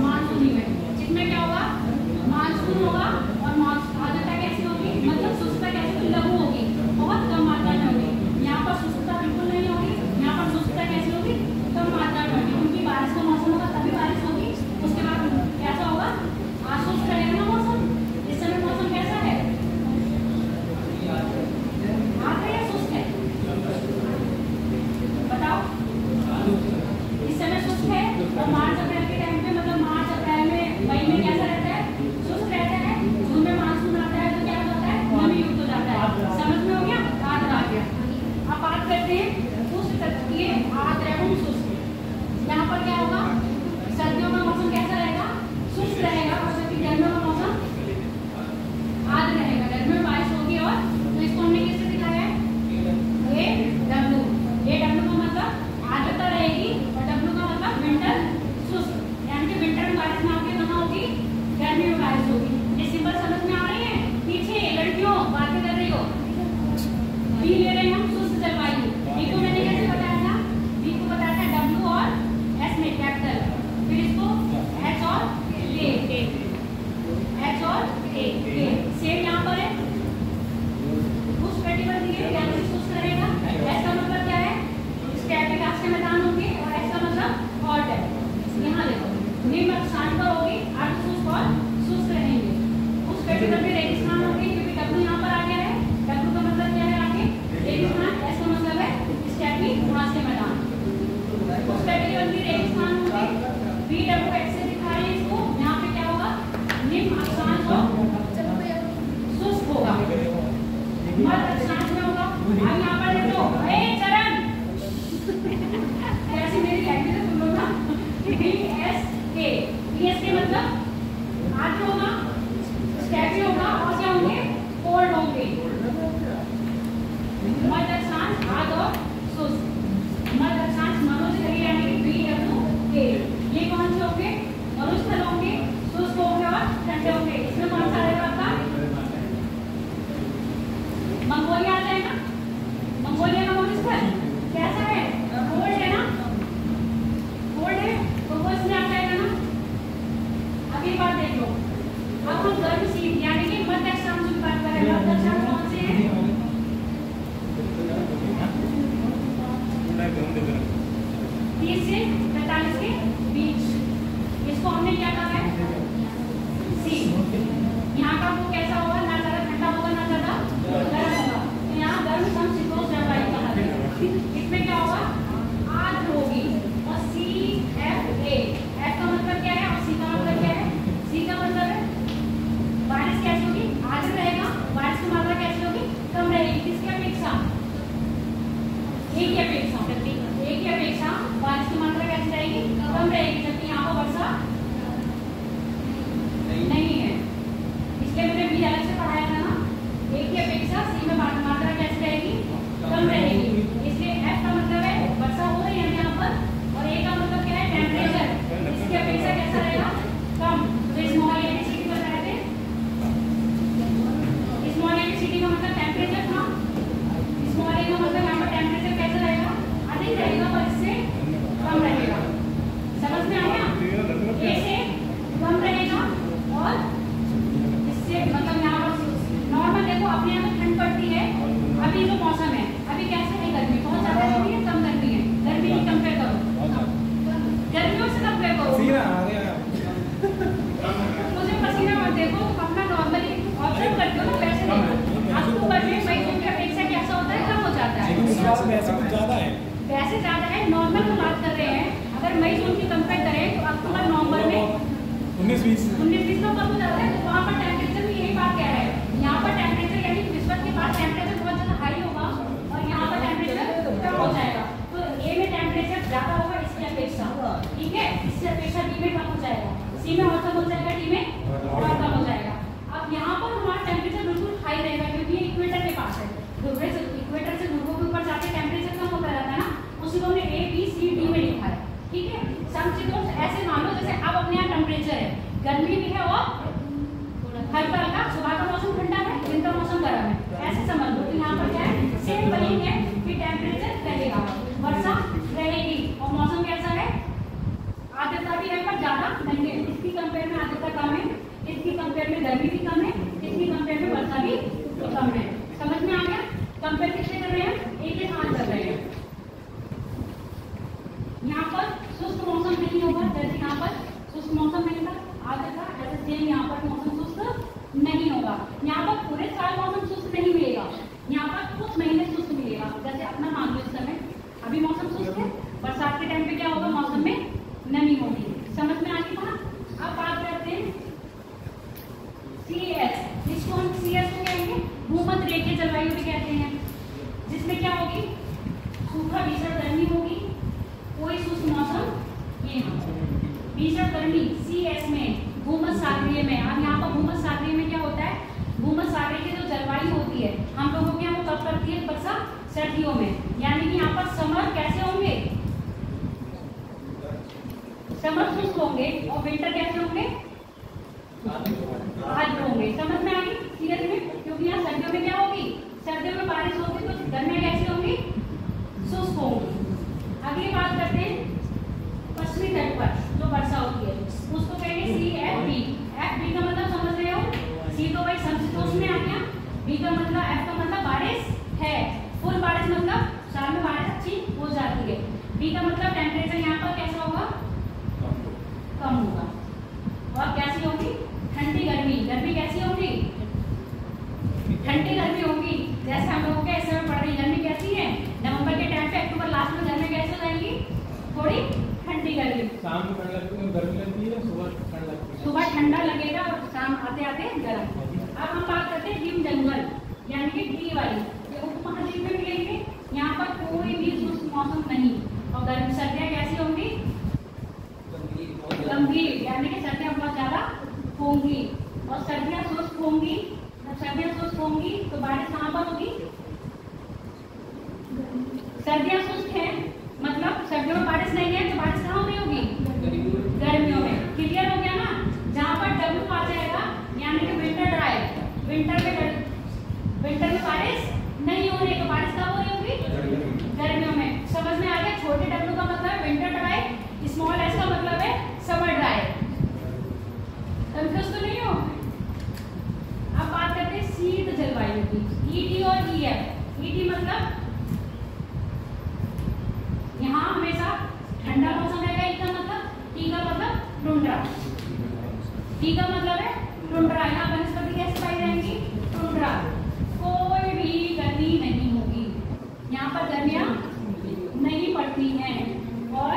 मानसूनी में, जिसमें क्या होगा? मानसून होगा और आर्द्रता कैसी होगी? मतलब शुष्कता कैसी होगी? लघु होगी, बहुत कम मात्रा में होगी। यहाँ पर शुष्कता बिल्कुल नहीं होगी, यहाँ पर शुष्कता कैसी होगी? कम मात्रा में होगी, क्योंकि बारिश का मौसम होगा तभी बारिश होगी। उसके बाद कैसा होगा? आशुष्क रहेगा ना मौसम। इस समय मौसम कैसा है? आर्द्र या शुष्क है? बताओ। इस समय शुष्क है और मार्च अप्रैल के टाइम पे, मतलब मार्च अप्रैल में, मई में कैसा रहता है? शुष्क रहता है। जून में मानसून आता है तो क्या होता है? नमी युक्त हो जाता है। समझ में हो गया? आर्द्र आ गया। अब बात करते हैं शुष्क तत्व की, आर्द्र एवं शुष्क। यहाँ पर क्या होगा? सर्दियों का मौसम कैसा रहेगा? शुष्क रहेगा, और जबकि गर्मियों का मौसम आर्द्र रहेगा। गर्मियों में बारिश होगी, और तो इसको हमने किससे दिखाया है? A W. ए डब्ल्यू का मतलब आर्द्रता रहेगी और डब्ल्यू का मतलब विंटर शुष्क, यानी कि विंटर में बारिश ना होगी, कहाँ होगी? गर्मी में बारिश होगी। ये सिंपल समझ में आ रही है? पीछे लड़कियों बातें कर रही हो, बी ले रहे हैं हम शुष्क जलवायु। बी को मैंने कैसे बताया था? बी को बताया था डब्ल्यू और एस में कैपिटल, फिर इसको एच और ए, एच और ए। सेम यहाँ पर है, उस पेटिबल दिए यानी कि शुष्क रहेगा। एस का मतलब क्या है? स्टैटिक आक्ष के मैदान होंगे, और एस का मतलब हॉट है। यहाँ देखो, निम्न अक्षांश पर होगी, अर्ध शुष्क और शुष्क रहेंगे। उस पेटिबल में रेगिस्तान होंगे, क्योंकि डब्ल्यू यहाँ पर आ गया है। डब्ल्यू का मतलब क्या है? आगे रेगिस्तान, एस का मतलब है स्टैटिक घास के मैदान। उस पेटिबल में रेगिस्तान होंगे, बी डब्ल्यू एक्स से दिखा रहे हैं इसको। यहाँ पे क्या होगा? निम्न अक्षांश और शुष्क होगा, मध्य अक्षांश में होगा। अब यहाँ पर देखो, चरण ऐसी मेरी लैंग्वेज है, सुन लो ना। BSK, BSK मतलब आर्द्र होगा, स्टैटिक होगा, और क्या होंगे? कोल्ड होंगे। मध्य अक्षांश आर्द्र और शुष्क। मध्य अक्षांश मरुस्थलीय यानी कि BWK, ये कौन से होंगे? मरुस्थल होंगे, शुष्क होंगे और ठंडे होंगे। इसमें कौन सा रहेगा आपका? मंगोलिया आ जाएगा। मंगोलिया का मरुस्थल कैसा है? कोल्ड है ना? कोल्ड है तो वो इसमें आ जाएगा ना। अगली बात देख लो, अब हम गर्म शीत यानी कि मध्य अक्षांश की बात करें। मध्य अक्षांश कौन से हैं? 30 से 45 के बीच। इसको हमने क्या कहा है? सी। यहाँ का वो कैसा होगा? ना ज्यादा ठंडा होगा, ना ज्यादा गर्म होगा। तो यहाँ गर्म समशीतोष्ण जलवायु कहा जाता है। इसमें क्या होगा? आर्द्र होगी, और CFA, F का मतलब क्या है और C का मतलब क्या है? C का मतलब है बारिश कैसी होगी? आर्द्र रहेगा, बारिश की मात्रा कैसी होगी? कम रहेगी। किसकी अपेक्षा? एक की अपेक्षा, एक की अपेक्षा बारिश की मात्रा कैसी रहेगी? कम रहेगी, जबकि यहाँ पर वर्षा नहीं है। इसलिए मैंने भी अलग से पढ़ाया था ना। एक की अपेक्षा सी में मात्रा कैसी रहेगी? कम रहेगी। इसलिए एफ का मतलब है वर्षा हो रही है यहाँ पर, और ए का मतलब क्या है? टेम्परेचर। इसकी अपेक्षा कैसा रहेगा? कम। तो स्मॉल एबीसीडी बताए थे। स्मॉल एबीसीडी का मतलब टेम्परेचर था। स्मॉल ए का मतलब यहाँ पर टेम्परेचर कैसा रहेगा? अधिक रहेगा, पर इससे कम रहेगा। समझ में आ गया? ए से कम रहेगा, और इससे मतलब यहाँ पर नॉर्मल देखो, अपने यहाँ में ठंड पड़ती है। अभी जो मौसम है, अभी कैसे है? गर्मी बहुत ज्यादा गर्मी है, कम गर्मी है। गर्मी की कंपेयर करो, गर्मियों से कंपेयर करो। मुझे पसीना मत देखो, अपना नॉर्मली ऑब्जर्व करते हो ना, वैसे देखो। अक्टूबर में मई जून की अपेक्षा कैसा होता है? कम हो जाता है। वैसे ज्यादा है, नॉर्मल की बात कर रहे हैं। अगर मई जून की कंपेयर करें तो अक्टूबर नवंबर में 19-20 तो कम हो जाता है। तो वहाँ पर टेम्परेचर भी यही बात कह रहा है। यहाँ पर टेम्परेचर यानी कि विश्व के पास टेम्परेचर बहुत ज्यादा हाई होगा, और यहाँ पर टेम्परेचर कम हो जाएगा। तो ए में टेम्परेचर ज्यादा होगा इसकी अपेक्षा, ठीक है? इससे अपेक्षा डी में कम हो जाएगा, सी में और कम हो जाएगा, डी में और कम हो जाएगा। अब यहाँ पर हमारा टेम्परेचर बिल्कुल हाई रहेगा, क्योंकि ये इक्वेटर के पास है। इक्वेटर से ध्रुवों के ऊपर जाके टेम्परेचर कम होता रहता है ना, उसी को हमने A, B, C, D में लिखा है, ठीक है? समशीतोष्ण ऐसे मान लो जैसे अब अपने यहाँ टेम्परेचर है, गर्मी भी है और हर होगा जैसे यहाँ पर शुष्क मौसम मिलेगा आगे का, ऐसे सेम यहाँ पर मौसम शुष्क नहीं होगा। यहाँ पर पूरे साल मौसम शुष्क नहीं मिलेगा, यहाँ पर कुछ महीने शुष्क मिलेगा। जैसे अपना मान लो इस समय अभी मौसम शुष्क है, बरसात के टाइम पे क्या होगा, मौसम में नमी होगी। समझ में आ गई बात? अब बात करते हैं CS। इसको हम CS को कहेंगे भूमध्य रेखीय जलवायु भी कहते हैं, जिसमें क्या होगी, सूखा भीषण गर्मी होगी, कोई शुष्क मौसम, ये भीषण गर्मी CS में, भूमध्य सागरीय में। अब यहाँ पर भूमध्य सागरीय में क्या होता है, भूमध्य सागरीय की जो जलवायु होती है हम लोगों के यहाँ वो कब करती है, वर्षा सर्दियों में। यानी कि यहाँ पर समर कैसे होंगे, समर शुष्क होंगे और विंटर कैसे होंगे, आर्द्र होंगे। समझ में आ गई सीरियस में? क्योंकि यहाँ सर्दियों में क्या होगी, सर्दियों में बारिश होगी तो गर्मियाँ कैसी होंगी, शुष्क होंगी। अगली बात करते हैं पश्चिमी तट पर जो वर्षा होती है उसको कहेंगे CFB। FB का मतलब समझ रहे हो, C तो भाई समशीतोष्ण में आ गया, B का मतलब, F का मतलब बारिश है, फुल बारिश मतलब साल में बारिश अच्छी हो जाती है। B का मतलब टेम्परेचर यहाँ पर कैसा होगा, कम होगा। और कैसी होगी, ठंडी गर्मी, गर्मी कैसी होगी, ठंडी गर्मी होगी। जैसे हम लोगों के इस समय पड़ रही गर्मी कैसी है, नवंबर के टाइम पे अक्टूबर लास्ट में गर्मी कैसे हो जाएगी, थोड़ी ठंडी गर्मी। शाम में ठंड लगती है, गर्मी लगती है, सुबह ठंड लगती है। सुबह ठंडा लगेगा और शाम आते आते गर्म। अब हम बात करते हैं हिम जंगल, यानी कि टी वाली, ये उपमहाद्वीप में मिलेंगे। यहाँ पर कोई भी शुष्क मौसम नहीं, और गर्म सर्दियाँ कैसी होंगी, गंभीर, यानी कि सर्दियाँ बहुत ज्यादा होंगी। और सर्दियाँ शुष्क होंगी, जब सर्दियाँ शुष्क होंगी तो बारिश कहाँ पर होगी, सर्दियाँ शुष्क है मतलब सर्दियों में बारिश नहीं है तो बारिश कहाँ हो रही होगी, गर्मियों में। क्लियर हो गया ना? जहाँ पर W आ जाएगा यानी कि विंटर ड्राई, विंटर में बारिश नहीं हो रही तो बारिश कहाँ हो रही होगी, गर्मियों में। समझ में आ गया? छोटे W का मतलब विंटर ड्राई, स्मॉल s का मतलब है समर ड्राई। कंफ्यूज तो नहीं हो? अब बात करते हैं शीत जलवायु की, ET और EF। ET मतलब यहाँ हमेशा ठंडा मौसम रहेगा, E का मतलब, T का मतलब टुंड्रा, T का मतलब है टुंड्रा। यहाँ वनस्पति कैसे पाई जाएंगी, टुंड्रा, कोई भी गर्मी नहीं होगी, यहाँ पर गर्मियाँ नहीं पड़ती हैं। और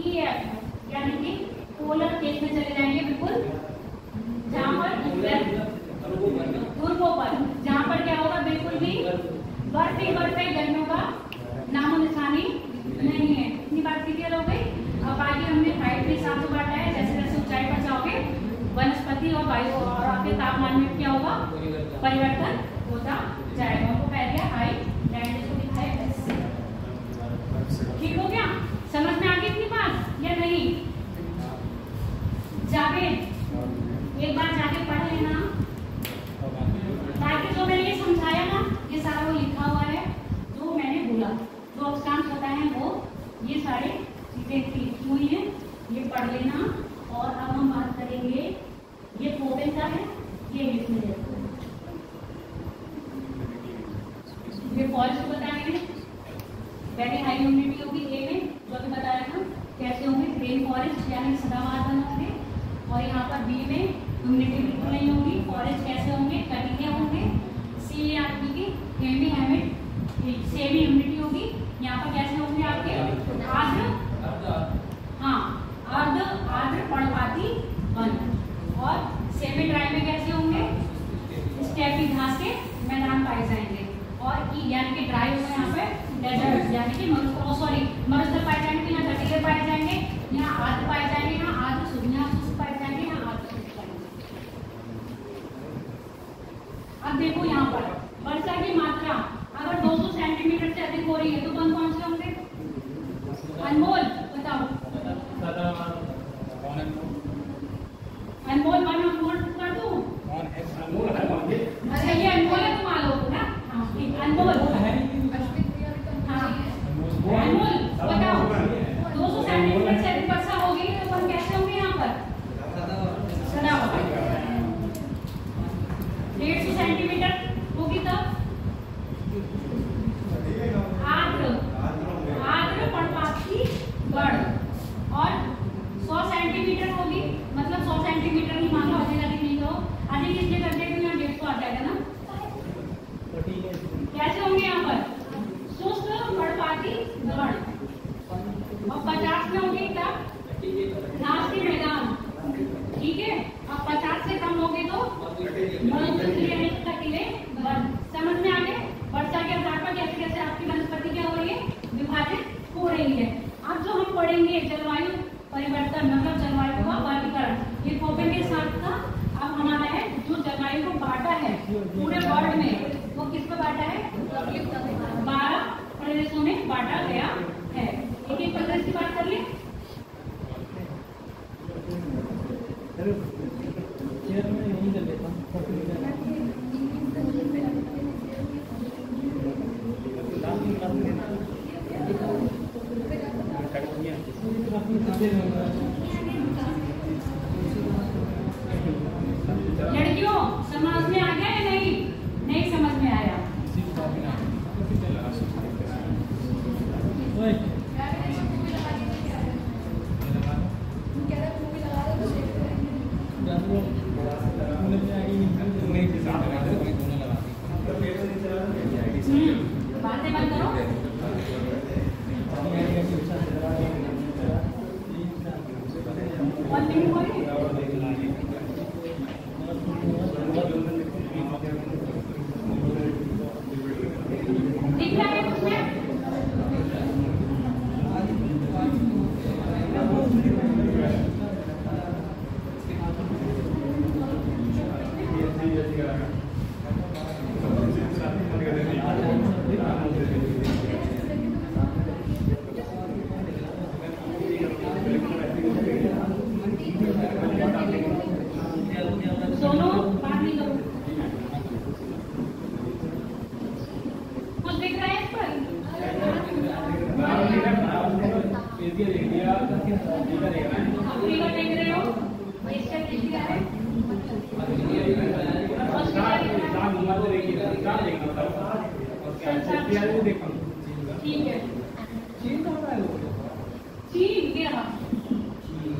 EF यानी कि पोलर केस में चले जाएंगे, बिल्कुल जहाँ पर ध्रुवों पर, जहाँ पर क्या होगा, बिल्कुल भी बर्फ ही बर्फ है, गर्मियों का नामो निशानी नहीं है। इतनी बात क्लियर हो गई? अब आगे हमने हाइट के हिसाब से बांटा है, जैसे जैसे ऊंचाई पर जाओगे वनस्पति और वायु और आपके तापमान में क्या होगा, परिवर्तन होता जाएगा। हमको कह दिया हाइट, लैंड इसको दिखाया ऐसे। ठीक हो गया? समझ में आ गई इतनी बात या नहीं? जावेद एक बार जाके पढ़ लेना, ताकि जो मैंने ये समझाया ना ये सारा वो लिखा हुआ है, जो मैंने बोला, जो अक्षांश होता है वो ये सारे चीजें लिखी हुई हैं, ये पढ़ लेना। और अब हम बात करेंगे, ये पोपेन का है, ये लिख में ये फॉरेस्ट बताएंगे। पहले हाई ह्यूमिडिटी होगी ए में, जो अभी बताया था कैसे होंगे, रेन फॉरेस्ट यानी सदाबहार वन होंगे। और यहाँ पर बी में ह्यूमिडिटी बिल्कुल नहीं होगी, फॉरेस्ट कैसे होंगे, कटिंगे होंगे। सी आपकी की हेमी हैमिट सेमी ह्यूमिडिटी होगी, यहाँ पर कैसे होंगे आपके आर्द्र, हाँ आर्द्र पर्णपाती वन। और सेमी ड्राई में कैसे होंगे, स्टेपी घास के मैदान पाए जाएंगे। और ई यानी कि ड्राई होगा यहाँ पे डेजर्ट, यानी कि मरुस्थल पाए जाएंगे, यहाँ कटिंगे पाए जाएंगे, यहाँ आर्द्र पाए जाएंगे, यहाँ आर्द्र शुष्क पाए जाएंगे, यहाँ आर्द्र शुष्क पाएंगे। अब देखो यहाँ पर वर्षा की मात्रा अगर 200 सेंटीमीटर से अधिक हो रही है तो कौन कौन से होंगे, अनमोल बताओ, अनमोल वन नोट कर दूं? अच्छा ये अनमोल है, तुम आ लो ना, अनमोल, हाँ अनमोल बताओ 200 सेंटीमीटर से अधिक वर्षा होगी तो कौन कैसे होंगे यहाँ पर, सदाबहार। 150 सेंटीमीटर होगी और 50 में होगी तब राष्ट्रीय मैदान, ठीक है। अब 50 से कम होगी तो किले बंद। समझ में आ गए? वर्षा के आधार पर कैसे कैसे आपकी वनस्पति क्या हो रही है, विभाजित हो रही है। अब जो हम पढ़ेंगे जलवायु परिवर्तन मतलब जलवायु का वर्गीकरण, ये कोपेन के साथ था। अब हमारा है जो जलवायु को बांटा है पूरे वर्ल्ड में, वो किस पे बांटा है? 12 प्रदेशों में बांटा गया है। एक एक प्रदेश की बात कर ले। लड़कियों समझ में आ गया या नहीं? नहीं समझ में आया? बातें बंद करो। और नहीं बोले दिख रहा है कुछ में? सोनो बात नहीं करो। कुछ दिख रहा है इस पर? अफ्रीका देख रहे हो? एशिया दिख रहा है? ठीक है। चीन ये रहा, चीन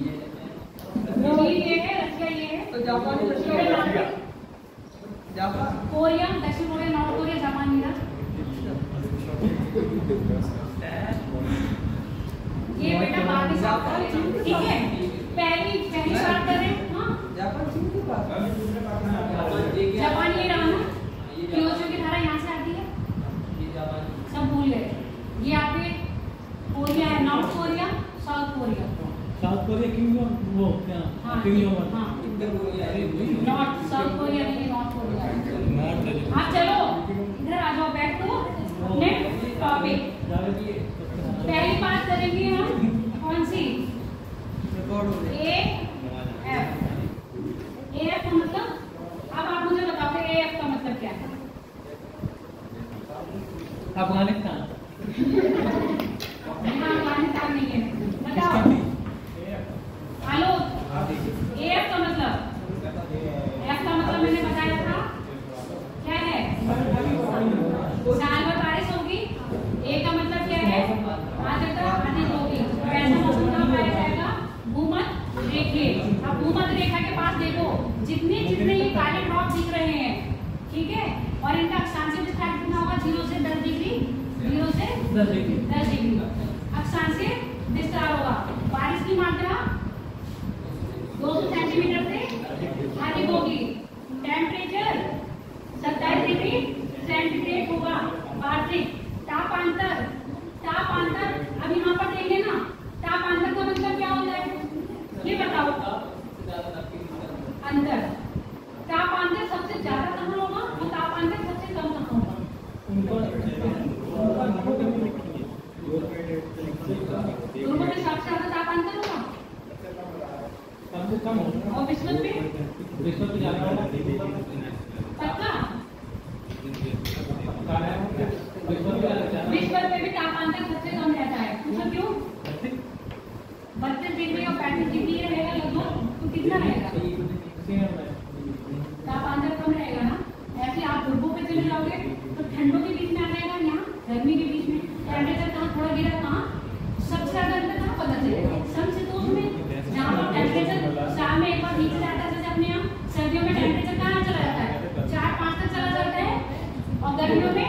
ये है, रशिया ये है, कोरिया, दक्षिण कोरिया, नॉर्थ कोरिया, जापान ये रहा। ये बेटा बात ही साफ कर लेना, ठीक है। पहली बात कर रहे हैं। हाँ जापान ये रहा ना, क्योंकि की धारा यहाँ से आती है, सब भूल गए। ये आपके कोरिया है, north Korea, south Korea. South Korea kingdom वो क्या? किंगडम। हाँ नॉर्थ, साउथ कोरिया नहीं, नॉर्थ कोरिया। आप चलो इधर आ जाओ, बैक टू नेक्स्ट टॉपिक। पहली बात करेंगे हम कौन सी? AF। AF का मतलब, अब आप मुझे बताओ AF का मतलब क्या है? अफगानिस्तान। अफगानिस्तान नहीं है, बताओ। हेलो, AF का मतलब, F का मतलब मैंने बताया था क्या है? साल भर बारिश होगी। A का मतलब क्या है? आर्द्रता अधिक होगी। कैसा मौसम कहाँ पाया जाएगा? भूमध्य रेखीय। अब भूमध्य रेखा के पास देखो, जितने जितने ये काले ड्रॉप दिख रहे हैं, ठीक है, और इनका अक्षांशीय विस्तार कितना होगा? 0 से 10 डिग्री, 0 से 10 डिग्री अक्षांशीय विस्तार होगा। बारिश की मात्रा 200 सेंटीमीटर से अधिक होगी। टेम्परेचर 27 डिग्री सेंटीग्रेड होगा। वार्षिक तापांतर, अब यहाँ पर देखें ना, तापांतर का मतलब क्या होता है ये बताओ? अंतर। तापांतर सबसे ज्यादा कहाँ होगा और तापांतर सबसे कम कहाँ होगा? ध्रुव पे सबसे ज्यादा तापांतर होगा और विश्व पे ज्यादा होगा। पक्का? विश्व पे भी तापांतर सबसे कम रहता है। पूछो क्यों? 32 डिग्री और 35 डिग्री रहेगा लगभग, तो कितना रहेगा? तापांतर कम रहेगा ना। ऐसे आप ध्रुवों पे चले जाओगे तो ठंडों के बीच में आ जाएगा, यहाँ गर्मी के बीच में टेम्परेचर कहाँ थोड़ा गिरा, कहाँ सबसे ज्यादा अंतर कहाँ पता चलेगा? समशीतोष्ण में, जहाँ पर टेम्परेचर साल में एक बार नीचे जाता है, जैसे अपने यहाँ सर्दियों में टेम्परेचर कहाँ चला जाता है? 4-5 तक चला जाता है, और गर्मियों में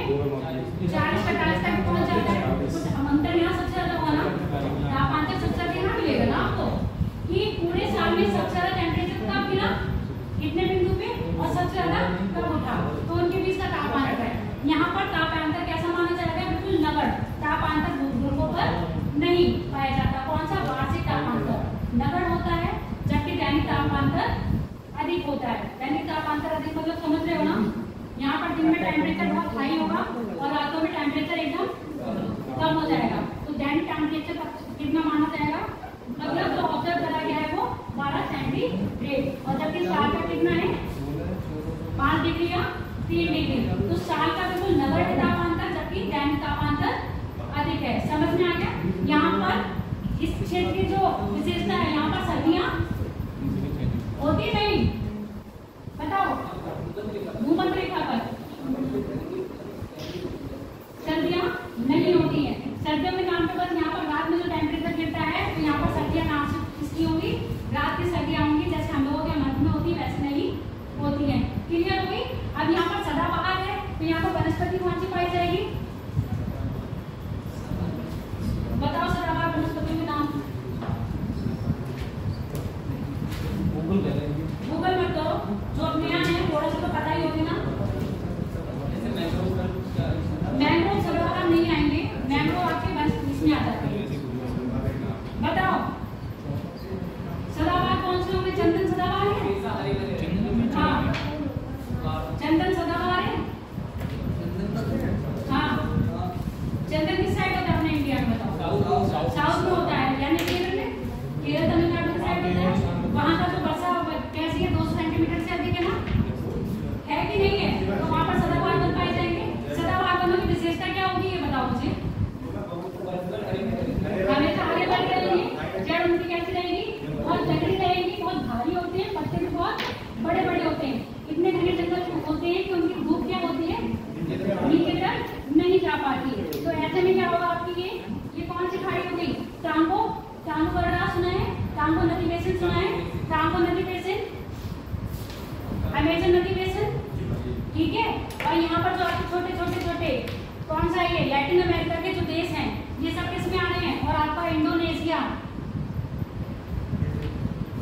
40-45 तक पहुंच जाता है। कुछ अंतर यहाँ सबसे ज्यादा होगा ना। समझ रहे हो ना? यहाँ पर दिन में टेम्परेचर बहुत हाई होगा और रातों में टेम्परेचर एकदम कम हो जाएगा। तो दैन टेम्परेचर कितना माना जाएगा? मतलब जो ऑब्जर्व करा गया है वो 12 सेंटीग्रेड, और जबकि साल का कितना है 5 डिग्री या 3 डिग्री। तो साल का बिल्कुल नगण्य तापांतर, जबकि दैनिक तापांतर अधिक है। समझ में आ गया? यहाँ पर इस क्षेत्र की जो विशेषता है, यहाँ पर सर्दियाँ होती नहीं, बताओ भूमध्य रेखा पर सर्दियाँ नहीं होती है। सर्दियों में काम पे बस यहाँ पर रात में जो टेम्परेचर गिरता है, तो यहाँ पर सर्दियाँ नाम से किसकी होंगी? रात की सर्दियाँ होंगी, जैसे हम लोगों के मध्य में होती है वैसे नहीं होती है। क्लियर हो गई? अब यहाँ पर सदाबहार है, तो यहाँ पर वनस्पति कौन सी पाई जाएगी? बताओ सदाबहार वनस्पति के नाम। गूगल मत करो, जो नया है थोड़ा सा तो पता ही होगी ना। मैंग्रोव सदाबहार नहीं आएंगे, मैंग्रोव आपके वनस्पति इसमें आ जाते हैं। बताओ सदाबहार कौन से होंगे? चंदन सदाबहार है? हाँ, चंदन सदाबहार है। हाँ, चंदन किस साइड होता है अपने इंडिया में? बताओ। साउथ में होता है, यानी केरल में, केरल तमिलनाडु की साइड होता है। वहाँ का जो वर्षा कैसी है? 200 सेंटीमीटर से अधिक है ना? है कि नहीं है? तो वहाँ पर सदाबहार वन पाए जाएंगे। सदाबहार वनों की विशेषता क्या होगी, ये बताओ मुझे। हमेशा हरे भरे रहेंगे, जड़ उनकी कैसी रहेगी? बहुत तगड़ी रहेगी, बहुत भारी होते हैं, पत्ते भी बहुत बड़े बड़े होते हैं। इतने घने जंगल होते हैं कि उनकी धूप क्या होती है? नीचे तक नहीं जा पाती है। तो ऐसे में क्या होगा आपकी? ये कौन सी खाड़ी हो गई? टांगो, टांगो गढ़ा सुना है? टांगो नदी बेसिन सुना है? टांगो नदी बेसिन, अमेजन नदी बेसिन, ठीक है। और यहाँ पर जो आपके छोटे छोटे छोटे कौन सा ये लैटिन अमेरिका के जो देश हैं, ये सब किस में आ रहे हैं? और आपका इंडोनेशिया,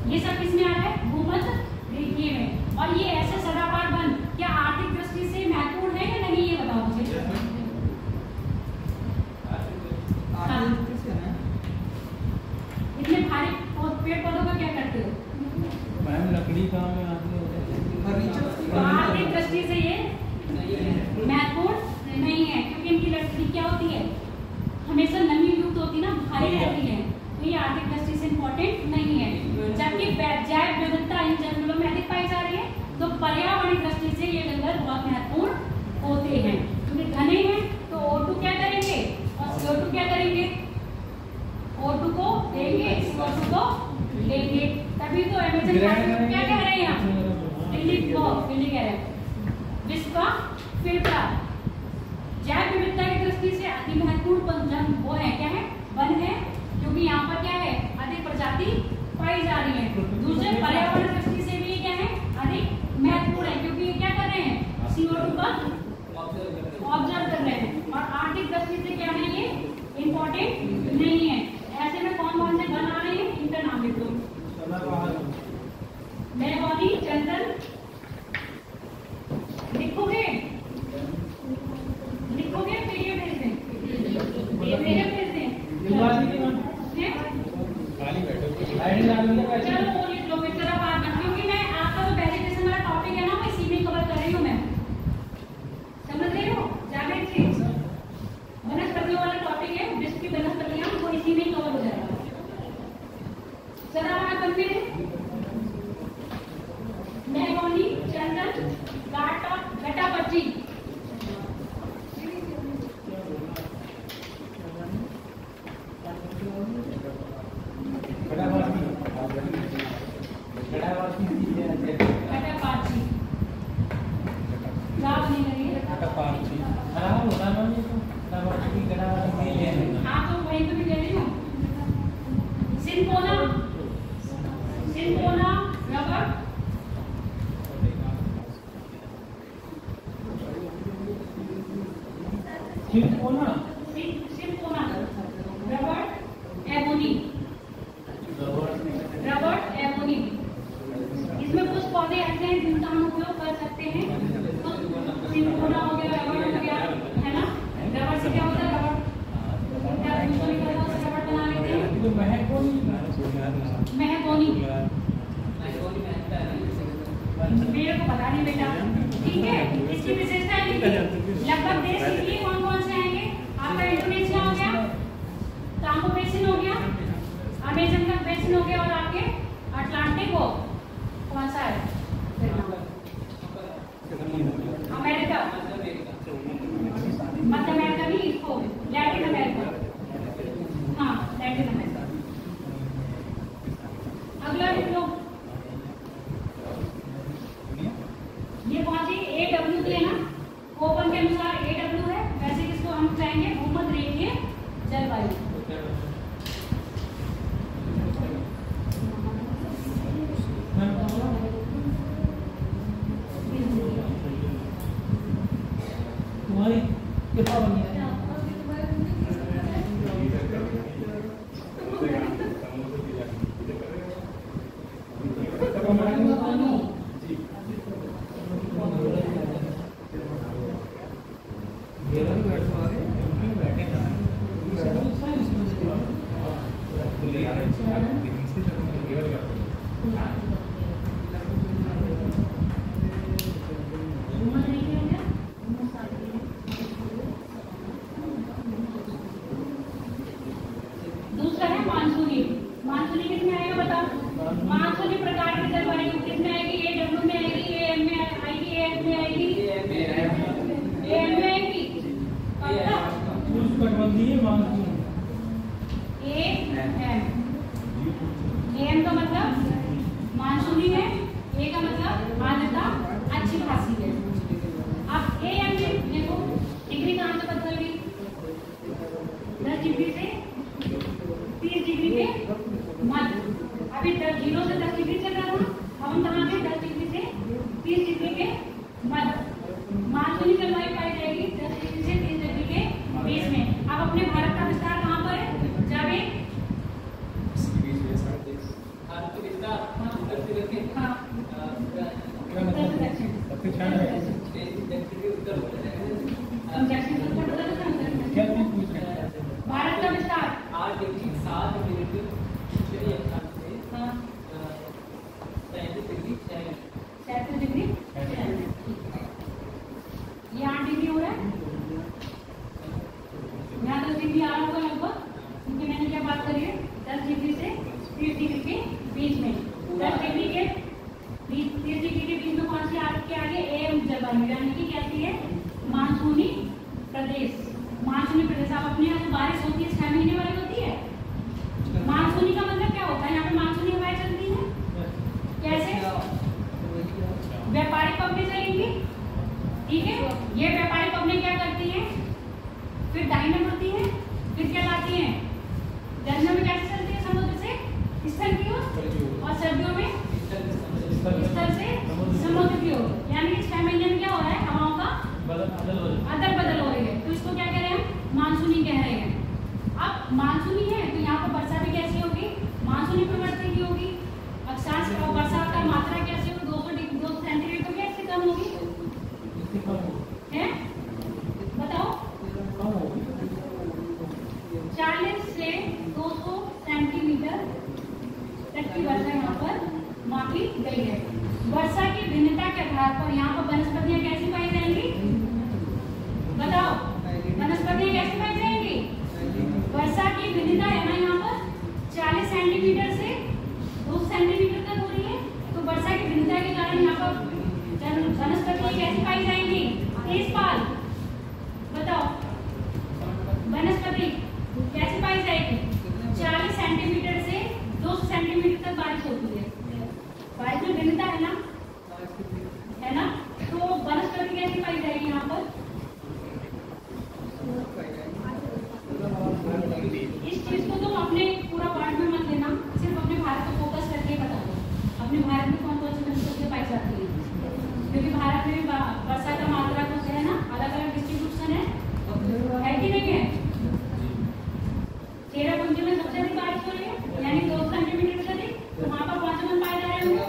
ये सब किस में आ रहा है? भूमध्य रेखीय में। और ये ऐसे सदाबहार वन क्या आर्थिक दृष्टि से महत्वपूर्ण है या नहीं, ये बताओ मुझे। हाँ। इतने भारी पेड़ पौधों का क्या करते हो? मैम लकड़ी का में आर्थिक दृष्टि से ये महत्वपूर्ण नहीं है, क्योंकि इनकी लकड़ी क्या होती है? हमेशा नमी युक्त होती ना, भारी रहती है। तो ये आर्थिक दृष्टि से इम्पोर्टेंट नहीं है। जबकि जैव विविधता इन जंगलों में अधिक पाई जा रही है, तो पर्यावरणिक दृष्टि से ये जंगल बहुत महत्वपूर्ण होते हैं। क्योंकि घने हैं तो O2 क्या करेंगे और CO2 क्या करेंगे? O2 को देंगे, CO2 को लेंगे। तभी तो अमेज़न क्या कह रहे हैं यहाँ? दिल्ली कह रहे हैं विश्व का फिल्टर। जैव विविधता की दृष्टि से अति महत्वपूर्ण वो है, क्या है? वन है, क्योंकि यहाँ पर क्या है? अधिक प्रजाति पाई जा रही है। दूसरे पर्यावरण दृष्टि से भी क्या है? अधिक महत्वपूर्ण है, क्योंकि ये क्या कर रहे हैं? CO2 का ऑब्जर्व कर रहे हैं। और आर्थिक दृष्टि से क्या है? ये इम्पोर्टेंट नहीं है। ऐसे में कौन कौन से वन आ रहे हैं, इनका नाम लिख दो। मेहगनी, चंदन, लिखोगे लिखोगे पीडीएफ भेज दें, पीडीएफ भेज दें। चलो वो लिख लो फिर जरा बात, क्योंकि मैं आपका जो वेजिटेशन वाला टॉपिक है ना, वो इसी में कवर कर रही हूँ। मैं समझ रही हो? जावेद जी, वनस्पतियों वाला टॉपिक है, विश्व की वनस्पतियाँ, वो इसी में कवर हो जाएगा। सदाबहार वन में मेहगनी, चंदन, गटापची, हाँ तो वहीं पे भी ले रही हूँ। सिंपोना, रबर, सिंपोना, रबर, एबोनी, इसमें कुछ पौधे ऐसे हैं जिनका हम उपयोग कर सकते हैं। सिंपोना हो गया, रबर हो गया, है ना? रबर से क्या होता है? रबर बना लेते हैं। महगनी, मेरे को पता नहीं बेटा, ठीक है। इसकी विशेषताएं लिखिए। लगभग देश लिखिए कौन कौन से आएंगे। आपका इंडोनेशिया हो गया, कांगो बेसिन हो गया, अमेजन का बेसिन हो गया, और आपके अटलांटिक हो कौन सा है, अमेरिका, मध्य अमेरिका भी इसको, लैटिन अमेरिका, हाँ लैटिन अमेरिका। अगला लिख लो, ये पहुंची AW है ना, ओपन के अनुसार AW है, वैसे इसको हम कहेंगे भूमध्य रेखीय जलवायु। तुम्हारी कितना बनी है? दूसरा है मानसूनी। मानसूनी किसमें आएगा बताओ। मानसूनी प्रकार की जलवायु किसमें आएगी, AW में आएगी, AM में आएगी, AF में आएगी, AM में आएगी। उष्णकटिबंधीय मानसून। AM का मतलब मानसूनी है, A का मतलब आर्द्रता अच्छी खासी है। अब AM में देखो डिग्री कहाँ से बदल गई, 10 डिग्री से 30 डिग्री के मध्य। अभी 0 से 10 डिग्री चल रहा था, अब हम कहाँ पे 10 डिग्री से 30 डिग्री के मध्य। मानसूनी जलवायु पाई जाएगी 10 डिग्री से 30 डिग्री के बीच में। अब अपने भारत का विस्तार कहाँ पर है, जब एक भारत के विस्तार उत्तर से लेके हाँ उत्तर से दक्षिण, दक्षिण है। दक्षिण के उत्तर हो जाएगा। हम दक्षिण से उत्तर बदल क्या सकते चीज पूछ रहे हैं? भारत का विस्तार 8 डिग्री 7 मिनट उत्तरी अक्षांश से हाँ 37 डिग्री 37 डिग्री, ये 8 डिग्री हो रहा है, यहाँ 10 डिग्री आ रहा होगा लगभग, क्योंकि मैंने क्या बात करी है 10 डिग्री से 30 डिग्री के बीच में। 10 डिग्री के 30 डिग्री के बीच में कौन सी आपके आगे AM जलवायु, यानी कि कैसी है, मानसूनी प्रदेश। मानसूनी प्रदेश, आप अपने यहाँ बारिश होती है 6 महीने वाली होती है। मानसूनी का मतलब क्या होता है, यहाँ पे मानसूनी हवाएं चलती हैं, कैसे, व्यापारिक पवनें चलेंगी, ठीक है। ये व्यापारिक पवनें क्या करती हैं, फिर दाहिने मुड़ती हैं, फिर क्या लाती हैं, गर्मियों में कैसे चलती है, समुद्र से स्थल की ओर, और सर्दियों में स्थल से समुद्र की ओर। यानी कि 6 महीने में क्या हो रहा है, हवाओं का अदल बदल हो रही है, तो इसको क्या कह रहे हैं, मानसूनी कह रहे हैं। अब मानसूनी है तो यहाँ पर वर्षा भी कैसी होगी, मानसूनी प्रवृत्ति की होगी। अक्षांश और बरसात का मात्रा कैसी होगी, 200 सेंटीमीटर तो कैसे कम होगी है, बताओ। 40 से 200 सेंटीमीटर तक की वर्षा यहाँ पर मापी गई है। वर्षा की भिन्नता के आधार पर यहाँ पर वनस्पतियाँ कैसी पाई जाएंगी, बताओ, वनस्पतियाँ कैसी पाई जाएंगी। वर्षा की भिन्नता है ना यहाँ पर 40 सेंटीमीटर से 200 सेंटीमीटर तक हो रही है, तो वर्षा की भिन्नता के कारण यहाँ पर वनस्पतियाँ कैसी पाई जाएंगी, तेज पाल, बताओ, वनस्पति कैसी पाई जाएगी, 40 सेंटीमीटर से 200 सेंटीमीटर तक बारिश होती है। बारिश में भिन्नता है ना, तो वनस्पति कैसी पाई जाएगी यहाँ पर। इस चीज को तुम अपने पूरा पार्ट में मत लेना, सिर्फ अपने भारत को फोकस करके बता दो, अपने भारत में कौन कौन सी वनस्पतियाँ पाई जाती है, क्योंकि भारत में वर्षा का मात्रा को है ना अलग अलग डिस्ट्रीब्यूशन है कि नहीं है। चेरापूंजी में सबसे अधिक बारिश हो रही है, यानी 2 सेंटीमीटर से अधिक, तो वहाँ पर कौन से वन पाए जा रहे होंगे,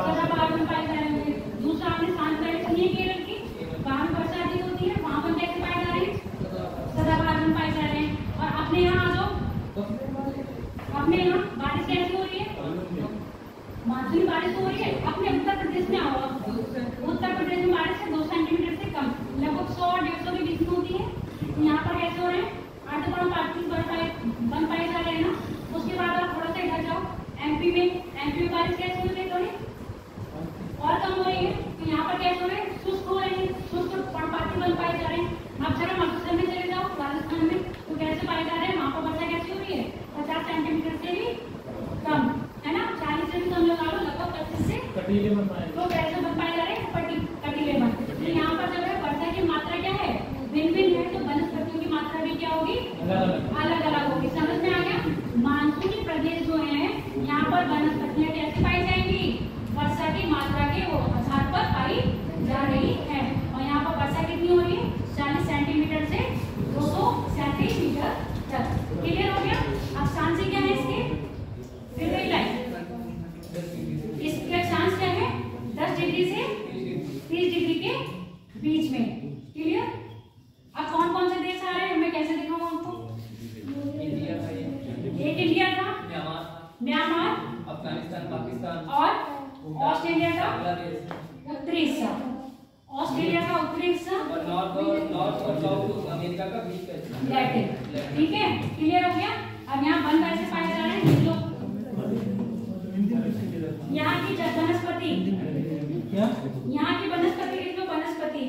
सदाबहार वन पाए जा रहे होंगे। दूसरा आपने स्थान पहले सुनिए केरल की, वहाँ पर वर्षा अधिक होती है, वहाँ पर कैसे पाए जा रहे हैं, सदाबहार वन पाए जा रहे हैं। और अपने यहाँ आ जाओ, अपने यहाँ बारिश कैसी हो रही है, मानसूनी बारिश हो रही है अपने उत्तर प्रदेश में आओ। उत्तर प्रदेश में बारिश है 2 सेंटीमीटर से कम, लगभग 100-150 के बीच में होती है। यहाँ पर कैसे हो रहे हैं, आर्टिकल पार्टिकल्स बन पाए जा रहे हैं ना। उसके बाद आप थोड़ा सा इधर जाओ, एमपी में बारिश कैसे हो रही है, थोड़ी और कम हो रही है। तो यहाँ पर कैसे हो रहे हैं, शुष्क हो रहे हैं, शुष्क पार्टिकल बन पाए जा रहे हैं। आप जरा मकसद में चले जाओ राजस्थान में, तो कैसे पाए जा रहे हैं, वहाँ पर वर्षा कैसी हो रही है 50 सेंटीमीटर से भी कम, है ना, 40 से भी कम लगा लो, लगभग 25 से कटीले बन पाए। तो कैसे बन पाए जा रहे हैं, कटीले बन। तो यहाँ पर जो है वर्षा की मात्रा क्या है, भिन्न है, तो वनस्पतियों की मात्रा भी क्या होगी, अलग अलग होगी। समझ में आ गया। मानसूनी प्रदेश जो है यहाँ पर वनस्पतियाँ कैसे पाई जाएंगी, वर्षा की मात्रा के आधार पर पाई जा रही है। और यहाँ पर वर्षा कितनी हो रही है, 40 सेंटीमीटर से 200 सेंटीमीटर तक। क्लियर हो गया। अब अक्षांश क्या है इसके, फिर लाइन इसके अक्षांश क्या है, 10 डिग्री से 30 डिग्री के बीच में। क्लियर। अब कौन कौन से देश आ रहे हैं, मैं कैसे दिखाऊं आपको। एक इंडिया था, म्यांमार, अफगानिस्तान, पाकिस्तान और ऑस्ट्रेलिया का उत्तरी हिस्सा, ऑस्ट्रेलिया का उत्तरी हिस्सा और नॉर्थ और साउथ अमेरिका का बीच का हिस्सा। लैटिन। ठीक है, क्लियर हो गया। अब यहाँ वन कैसे पाए जा रहे हैं लोग, यहाँ की वनस्पति, क्या यहाँ की वनस्पति लिख लो, वनस्पति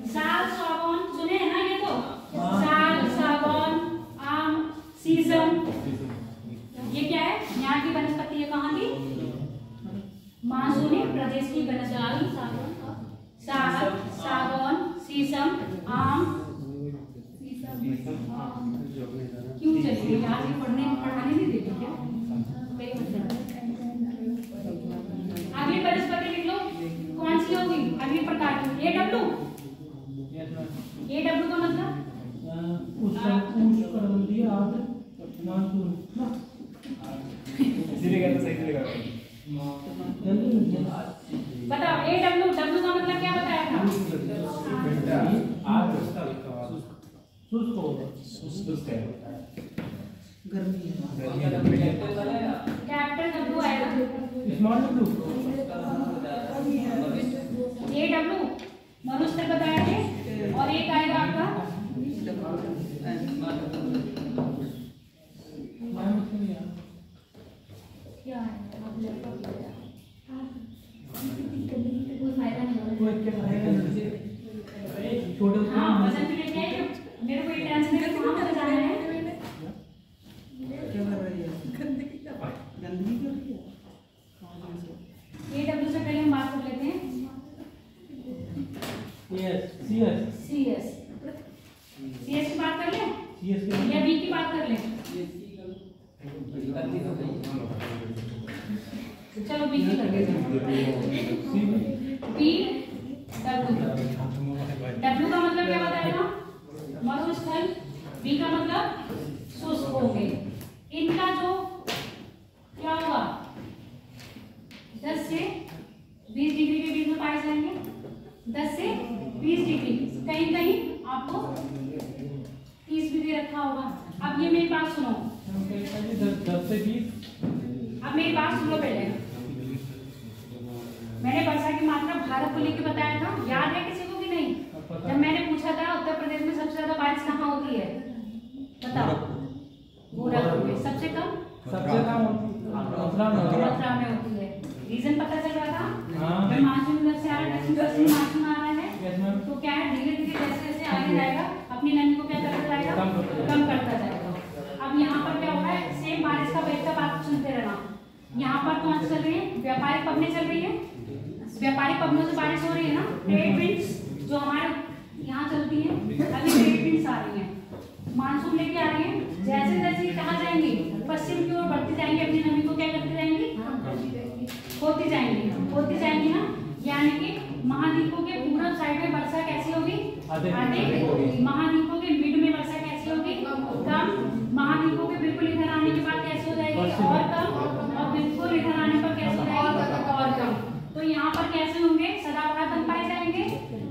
साल, सागौन, सुने हैं ना ये तो, साल, सागौन, आम, सीसम, ये क्या है, यहाँ की वनस्पति है। कहाँ की, मानसूनी प्रदेश की वनस्पति, साल, सागौन, सीसम, आम। क्यों चलिए आज ये पढ़ाने नहीं देते क्या, अगली वनस्पति लिख लो, कौन सी होगी अगली प्रकार की, AW का मतलब बताओ। AW का मतलब क्या बताया था, कैपिटल W आएगा। AW मनुष्य बताया थे, और एक आएगा आपका क्या है, कोई फायदा नहीं हो रहा। हाँ वजन भी लेके आए, मेरे को ये टेंशन है कि कहाँ जाना है। AW से पहले हम बात कर लेते हैं CS की बात कर लें या B की बात कर लें, चलो B की कर लेते हैं। W का मतलब क्या बताएगा, मरुस्थल, B का मतलब शुष्क होंगे। इनका जो क्या होगा 10 से 20 डिग्री के बीच में पाए जाएंगे, 10 से 20 डिग्री, कहीं कहीं आपको 30 डिग्री रखा होगा। अब ये मेरी बात सुनो, 10 से 20। अब मेरी बात सुनो पहले, मैंने वर्षा की मात्रा भारत को लेकर बताया था, याद है किसी को कि नहीं। जब मैंने पूछा था उत्तर प्रदेश में सबसे ज्यादा बारिश कहाँ होती है, बताओ। गोरखपुर में। सबसे कम मथुरा में होती है। रीजन पता चल रहा था, जब मानसून उधर से आ रहा है, दक्षिण मानसून आ रहा है, तो क्या है धीरे धीरे जैसे जैसे आगे जाएगा अपनी नमी को क्या करता जाएगा, कम करता जाएगा। अब यहाँ पर क्या हो रहा है, सेम बारिश का वेग तक आप सुनते रहना। यहाँ पर कौन सी चल रही है, व्यापारिक पवनें चल रही है। व्यापारिक पवनों से बारिश हो रही है ना, ट्रेड विंड्स जो हमारे यहाँ चलती है, अभी ट्रेड विंड्स आ रही है, मानसून लेके आ रही है। जैसे जैसे कहाँ जाएंगी, पश्चिम की ओर बढ़ती जाएंगी, अपनी नमी को क्या करती जाएंगी, होती जाएंगी ना। यानी कि महाद्वीपों के पूर्व साइड में वर्षा कैसी होगी, अधिक। महाद्वीपों के मिड में वर्षा कैसी होगी, कम। महाद्वीपों के बिल्कुल इधर आने के बाद कैसे हो जाएगी, और कम। और बिल्कुल इधर आने पर कैसे हो जाएगी, और कम। तो यहाँ पर कैसे होंगे, सदाबहार वन पाए जाएंगे।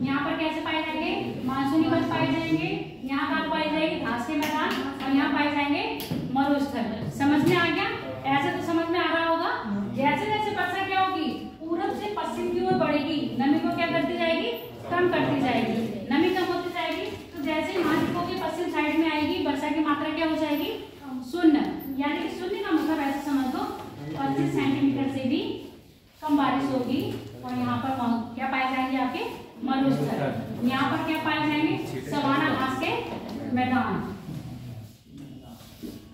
यहाँ पर कैसे पाए जाएंगे, मानसूनी वन पाए जाएंगे। यहाँ पर पाई जाएगी घास के मैदान, और यहाँ पाए जाएंगे मरुस्थल। समझ में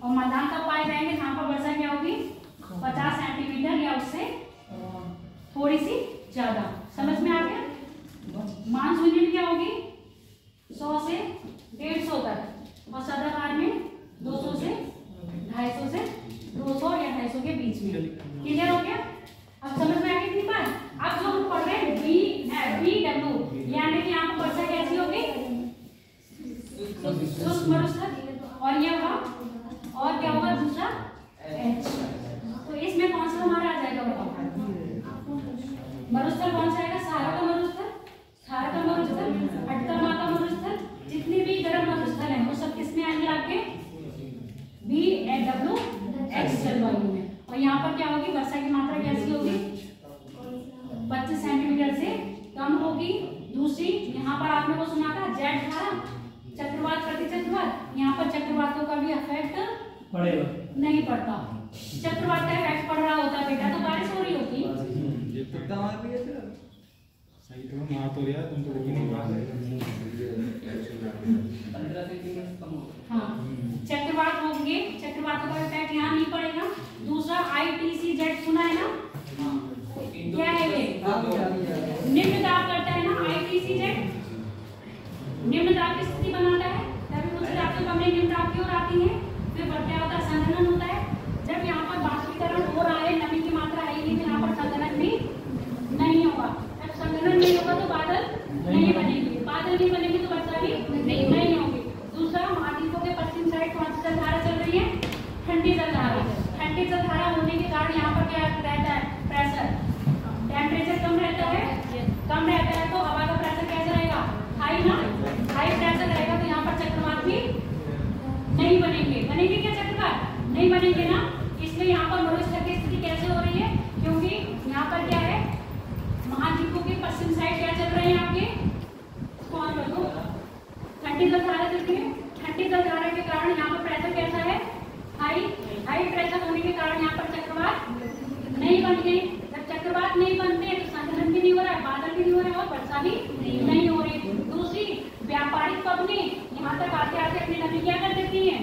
और मैदान कब पाए जाएंगे जहाँ पर वर्षा क्या होगी 50 सेंटीमीटर या उससे थोड़ी सी ज्यादा। समझ में आ गया। मानसून में क्या होगी 100 से 150 तक और सदाबहार में 200 से 250 से 200 या 250 के बीच में। क्लियर हो गया। अब समझ में आ गई इतनी बात। अब जो हम पढ़ रहे हैं BW यानी कि यहाँ पर वर्षा कैसी होगी शुष्क मरुस्थल और ये होगा और क्या होगा दूसरा H। तो इसमें कौन सा हमारा आ जाएगा बताओ। मरुस्थल कौन सा आएगा सहारा का मरुस्थल, सहारा का मरुस्थल, अटकामा का मरुस्थल, जितने भी गर्म मरुस्थल हैं वो सब किसमें आएंगे आपके BWX जलवायु में। और यहाँ पर क्या होगी वर्षा की मात्रा कैसी होगी 25 सेंटीमीटर से कम होगी। दूसरी यहाँ पर आपने वो सुना था जेट धारा चक्रवात प्रति चक्रवात, यहाँ पर चक्रवातों का भी इफेक्ट पड़ेगा नहीं पड़ता। चक्रवात का इफेक्ट पड़ रहा होता बेटा तो बारिश हो रही होती। सही तो मार तो यार तुम तो नहीं बात है 15 सेंटीमीटर कम होगा। हाँ चक्रवात होंगे, चक्रवातों का इफेक्ट यहाँ नहीं पड़ेगा। दूसरा ITC-Z सुना है ना क्या है ये निम्न दाब करता है ना ITC-Z निम्न दाब की स्थिति बनाता है। तभी कुछ रातों कमरे निम्न दाब की ओर आती है। फिर बढ़ता होता है संघनन होता है। जब यहाँ पर बाष्पीकरण हो रहा है नमी की मात्रा है लेकिन यहाँ पर संघनन भी नहीं होगा। जब संघनन नहीं होगा तो बादल नहीं बनेंगे, बादल नहीं बनेंगे तो वर्षा भी नहीं होगी। दूसरा महाद्वीपों के पश्चिम साइड कौन सी जलधारा चल रही है ठंडी जलधारा। ठंडी जलधारा होने के कारण यहाँ पर क्या रहता है प्रेशर टेम्परेचर कम रहता है तो हवा का प्रेशर कैसा रहेगा हाई ना, हाई प्रेशर रहेगा तो यहाँ पर चक्रवात भी नहीं बनेंगे क्या चक्रवात नहीं बनेंगे ना। इसलिए यहाँ पर मरुस्थल की स्थिति कैसे हो रही है क्योंकि यहाँ पर क्या है महाद्वीपों के पश्चिम साइड क्या चल रहे हैं आपके कौन बताओ ठंडी जलधारा चल रही है। ठंडी जलधारा के कारण यहाँ पर प्रेशर कैसा है हाई प्रेशर होने के कारण यहाँ पर चक्रवात नहीं बनते। जब चक्रवात नहीं बनते तो संघनन भी नहीं हो रहा है, बादल भी नहीं हो रहा है और वर्षा भी नहीं हो रही। दूसरी व्यापारिक कंपनी यहाँ तक आते आते अपनी नमी क्या कर देती है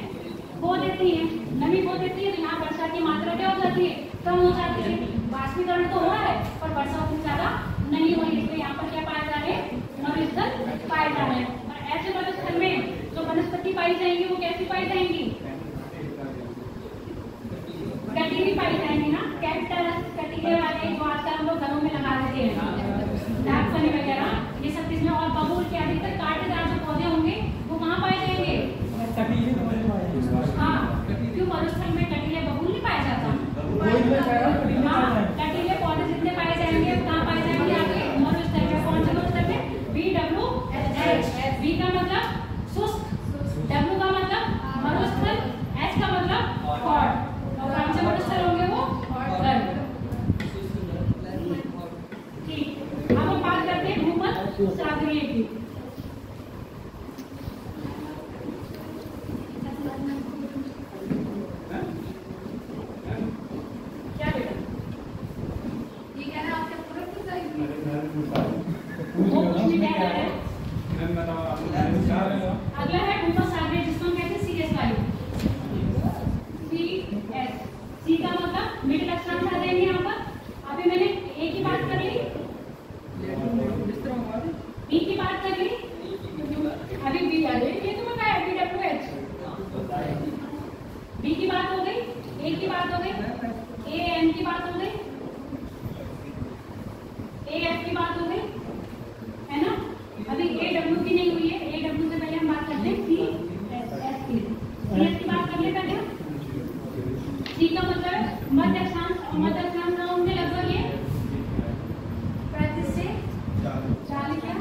खो देती है। नमी खो देती है तो यहाँ वर्षा की मात्रा क्या हो जाती है कम हो जाती है। बाष्पीकरण तो हो रहा है पर वर्षा उतनी ज्यादा नहीं हो रही। इसलिए यहाँ पर क्या पाया जा रहे हैं मरुस्थल पाए जा रहे हैं। और ऐसे मरुस्थल में जो वनस्पति पाई जाएंगी वो कैसी पाई जाएंगी कटीली पाई जाएंगी ना। कैक्टस कटीले वाले जो आजकल हम लोग घरों में लगा देते हैं नागफनी वगैरह ये सब इसमें और बबूल के अधिकतर कांटेदार जो पौधे होंगे वो कहाँ पाए जाएंगे हाँ क्यों मरुस्थल में कटीले बबूल नहीं पाया जाता। हाँ कटीले पौधे जितने पाए जाएंगे वो कहाँ पाए जाएंगे आगे मरुस्थल में। कौन से मरुस्थल में BWH। B का मतलब शुष्क, W का मतलब मरुस्थल, H का मतलब हॉट। और कौन से मरुस्थल होंगे वो गर्म। ठीक अब हम बात करते हैं भूमध्य सागरीय की। क्या बेटा ये कह रहा आपके पूरा कुछ सही वो कुछ नहीं कह रहा है। अगला है भूमध्य सागरीय जिसको हम कहते हैं CS वायु। CS C का मतलब मिडिल अक्षांश आ जाएंगे यहाँ पर। अभी मैंने A की बात कर ली B की बात कर ली अभी B आ गई। ये तो बताया BWH B की बात हो गई A की बात हो गई AM की बात हो गई AF की बात हो गई है ना। अभी AW की नहीं हुई है। AW से पहले हम बात करते हैं CS की। CS की बात कर ले पहले। C का मतलब मध्य अक्षांश और मध्य अक्षांश का होंगे लगभग ये 35 से 40 या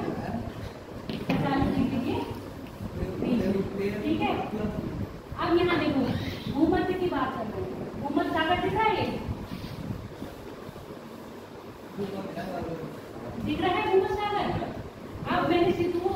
40 डिग्री के बीच। ठीक है अब यहाँ देखो भूमध्य की बात करते हैं। भूमध्य सागर दिख रहा है ये दिख रहा है भूमध्य सागर। अब मैंने सिद्धू को